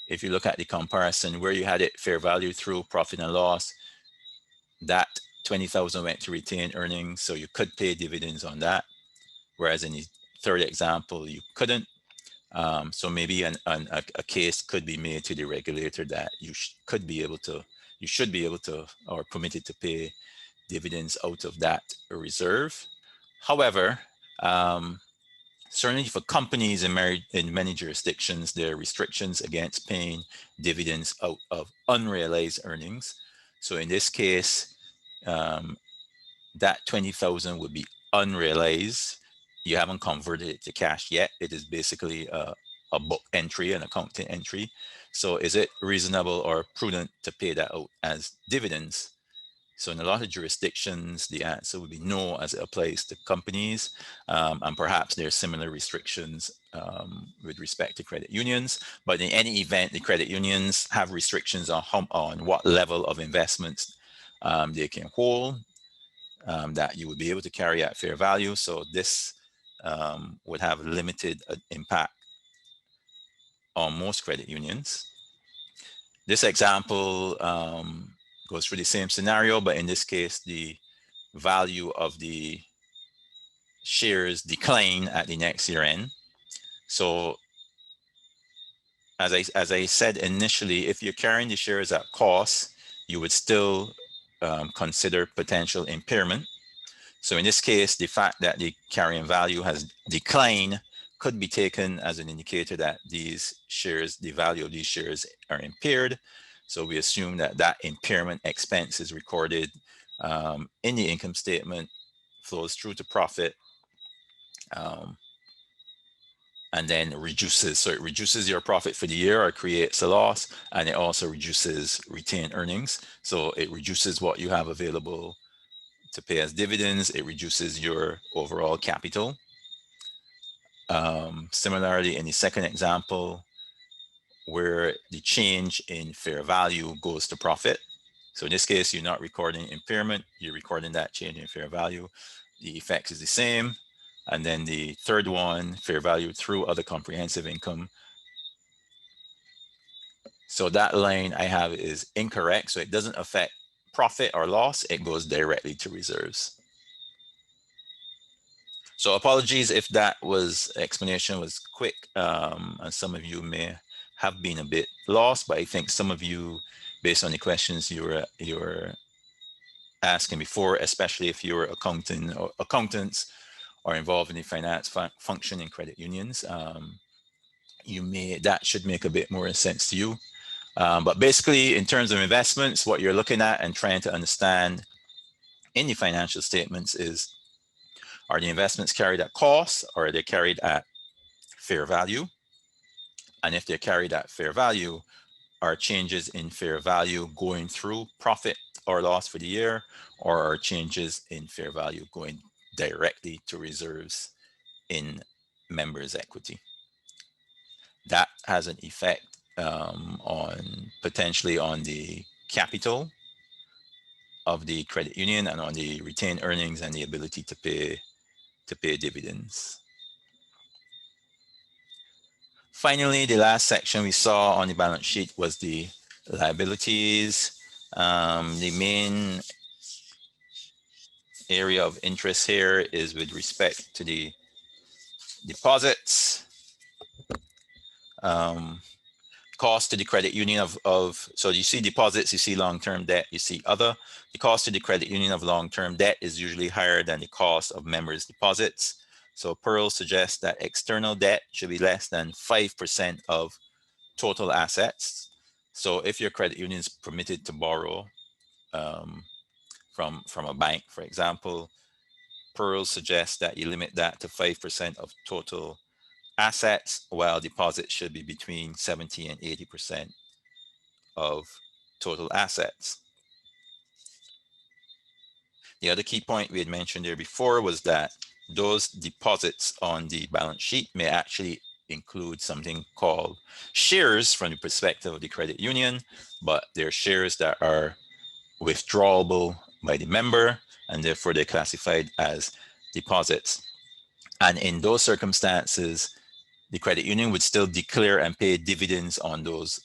A: if you look at the comparison where you had it fair value through profit and loss, that 20,000 went to retained earnings, so you could pay dividends on that. Whereas in the third example, you couldn't. So maybe a case could be made to the regulator that you should be able to, or permitted to pay dividends out of that reserve. However, certainly for companies in many jurisdictions, there are restrictions against paying dividends out of unrealized earnings. So in this case, that 20,000 would be unrealized. You haven't converted it to cash yet. It is basically a book entry, an accounting entry. So is it reasonable or prudent to pay that out as dividends? So in a lot of jurisdictions, the answer would be no, as it applies to companies. And perhaps there are similar restrictions with respect to credit unions. But in any event, the credit unions have restrictions on what level of investments they can hold, that you would be able to carry at fair value. So this would have limited impact on most credit unions. This example goes through the same scenario, but in this case, the value of the shares decline at the next year end. So as I said initially, if you're carrying the shares at cost, you would still consider potential impairment. So in this case, the fact that the carrying value has declined could be taken as an indicator that these shares, the value of these shares are impaired. So we assume that that impairment expense is recorded in the income statement, flows through to profit, and then reduces. So it reduces your profit for the year or creates a loss, and it also reduces retained earnings. So it reduces what you have available to pay as dividends. It reduces your overall capital. Similarly, in the second example, where the change in fair value goes to profit. So in this case, you're not recording impairment, you're recording that change in fair value. The effect is the same. And then the third one, fair value through other comprehensive income. So that line I have is incorrect. So it doesn't affect profit or loss, it goes directly to reserves. So apologies if that explanation was quick, and some of you may have been a bit lost, but I think some of you, based on the questions you were asking before, especially if you're accounting or accountants or involved in the finance function in credit unions, that should make a bit more sense to you. But basically, in terms of investments, what you're looking at and trying to understand in the financial statements is, are the investments carried at cost or are they carried at fair value? And if they're carried at fair value, are changes in fair value going through profit or loss for the year, or are changes in fair value going directly to reserves in members' equity? That has an effect potentially on the capital of the credit union and on the retained earnings and the ability to pay dividends. Finally, the last section we saw on the balance sheet was the liabilities. The main area of interest here is with respect to the deposits. Cost to the credit union so you see deposits, you see long-term debt, you see other. The cost to the credit union of long-term debt is usually higher than the cost of members' deposits. So Pearl suggests that external debt should be less than 5% of total assets. So if your credit union is permitted to borrow from a bank, for example, Pearl suggests that you limit that to 5% of total assets, while deposits should be between 70 and 80% of total assets. The other key point we had mentioned there before was that those deposits on the balance sheet may actually include something called shares from the perspective of the credit union, but they're shares that are withdrawable by the member, and therefore they're classified as deposits. And in those circumstances, the credit union would still declare and pay dividends on those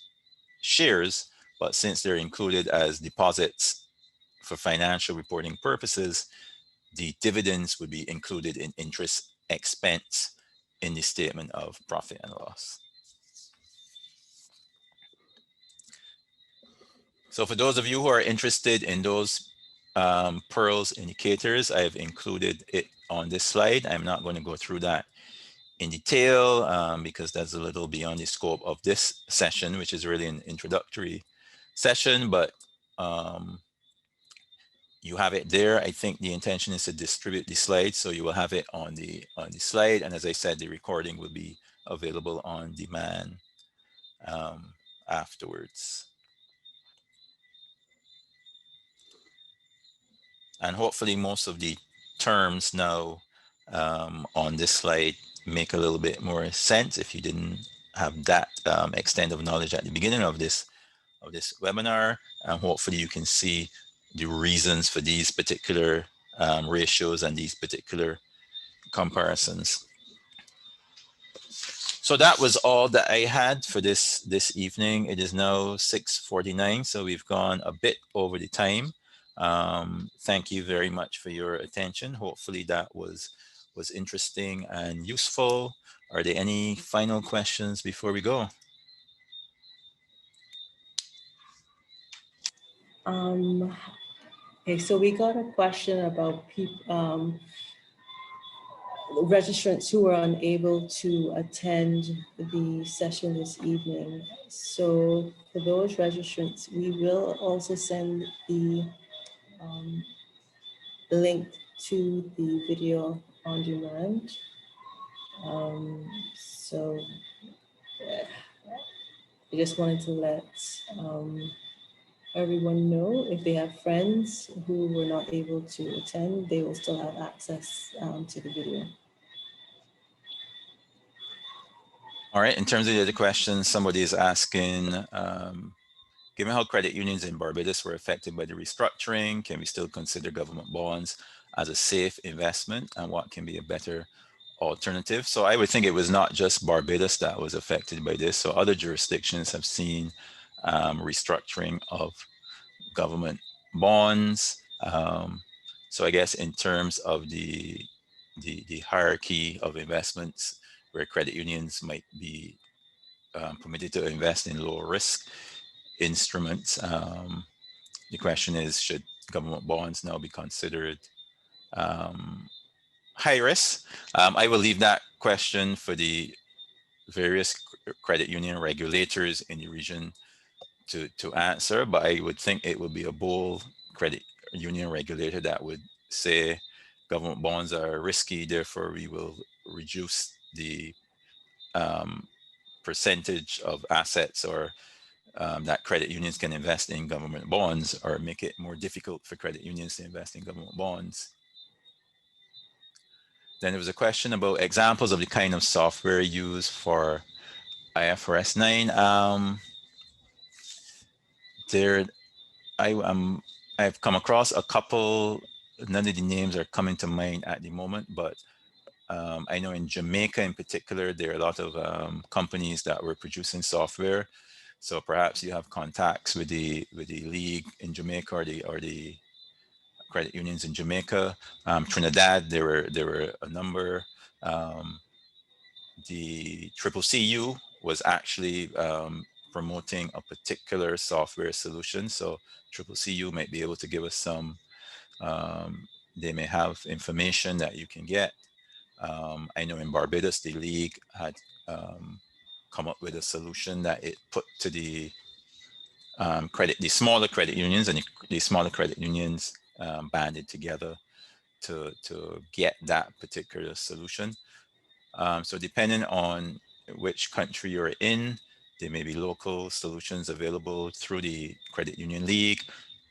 A: shares, but since they're included as deposits for financial reporting purposes, the dividends would be included in interest expense in the statement of profit and loss. So for those of you who are interested in those Pearls indicators, I've included it on this slide. I'm not going to go through that in detail because that's a little beyond the scope of this session, which is really an introductory session, but you have it there. I think the intention is to distribute the slides, so you will have it on the slide. And as I said, the recording will be available on demand afterwards. And hopefully most of the terms now on this slide make a little bit more sense if you didn't have that extent of knowledge at the beginning of this webinar. And hopefully you can see the reasons for these particular ratios and these particular comparisons. So that was all that I had for this evening. It is now 6:49, so we've gone a bit over the time. Thank you very much for your attention. Hopefully that was interesting and useful. Are there any final questions before we go?
D: Okay, so we got a question about people, registrants who were unable to attend the session this evening. So for those registrants, we will also send the link to the video on demand. So I just wanted to let everyone know if they have friends who were not able to attend, they will still have access to the video.
A: All right, in terms of the other questions, somebody is asking, given how credit unions in Barbados were affected by the restructuring, can we still consider government bonds as a safe investment, and what can be a better alternative? So I would think it was not just Barbados that was affected by this. So other jurisdictions have seen restructuring of government bonds. So I guess in terms of the hierarchy of investments, where credit unions might be permitted to invest in low risk instruments, the question is, should government bonds now be considered high risk? I will leave that question for the various credit union regulators in the region to answer, but I would think it would be a bold credit union regulator that would say government bonds are risky, therefore we will reduce the percentage of assets or that credit unions can invest in government bonds, or make it more difficult for credit unions to invest in government bonds. Then there was a question about examples of the kind of software used for IFRS 9. I've come across a couple, none of the names are coming to mind at the moment, but I know in Jamaica in particular, there are a lot of companies that were producing software. So perhaps you have contacts with the league in Jamaica or the credit unions in Jamaica. Trinidad, there were a number. The CCCU was actually promoting a particular software solution. So CCCU might be able to give us some, they may have information that you can get. I know in Barbados, the league had come up with a solution that it put to the smaller credit unions, and the smaller credit unions banded together to get that particular solution. So depending on which country you're in, there may be local solutions available through the credit union league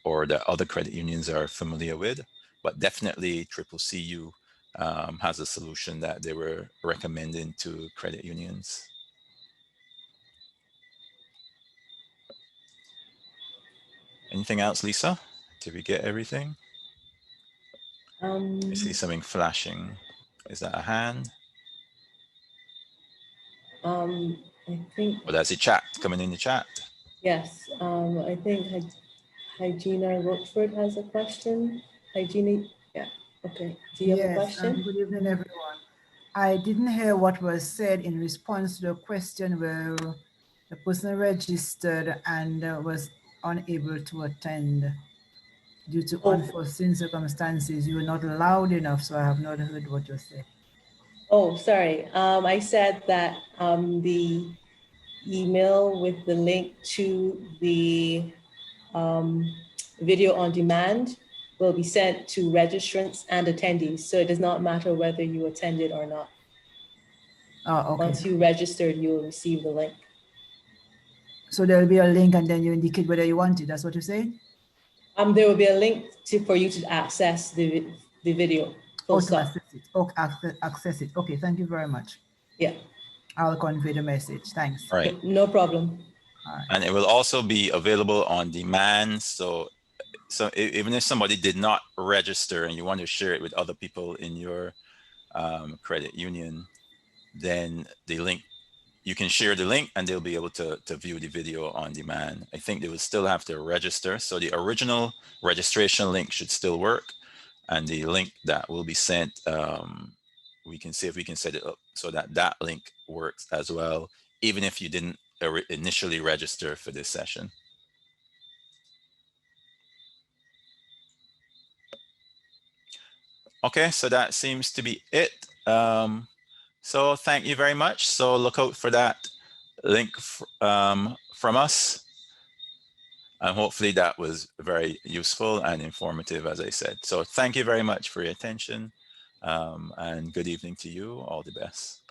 A: or that other credit unions are familiar with, but definitely CCCU has a solution that they were recommending to credit unions. Anything else, Lisa? Did we get everything? I see something flashing. Is that a hand?
D: I think,
A: Or that's a chat coming in the chat?
D: yes, I think Hygina Rochford has a question. Hygina, yeah, okay. Do you have a
E: Yes,
D: question?
E: good evening, everyone. I didn't hear what was said in response to the question where the person registered and was unable to attend due to
D: Oh.
E: unforeseen circumstances. You were not loud enough, so I have not heard what you said.
D: Oh, sorry. I said that the email with the link to the video on demand will be sent to registrants and attendees. So it does not matter whether you attended or not.
E: Oh, okay.
D: Once you registered, you will receive the link.
E: So there will be a link and then you indicate whether you want it. That's what you're saying?
D: There will be a link for you to access the video. Full
E: To
D: stop.
E: access it. Oh, access it. Okay, thank you very much.
D: Yeah.
E: I'll convey the message. Thanks.
A: Right.
D: No problem.
E: All right.
A: And it will also be available on demand. So even if somebody did not register and you want to share it with other people in your credit union, then the link, you can share the link and they'll be able to view the video on demand. I think they will still have to register. So the original registration link should still work. And the link that will be sent, we can see if we can set it up so that that link works as well, even if you didn't initially register for this session. Okay, so that seems to be it. So thank you very much. So look out for that link from us. And hopefully that was very useful and informative, as I said. So thank you very much for your attention, and good evening to you. All the best.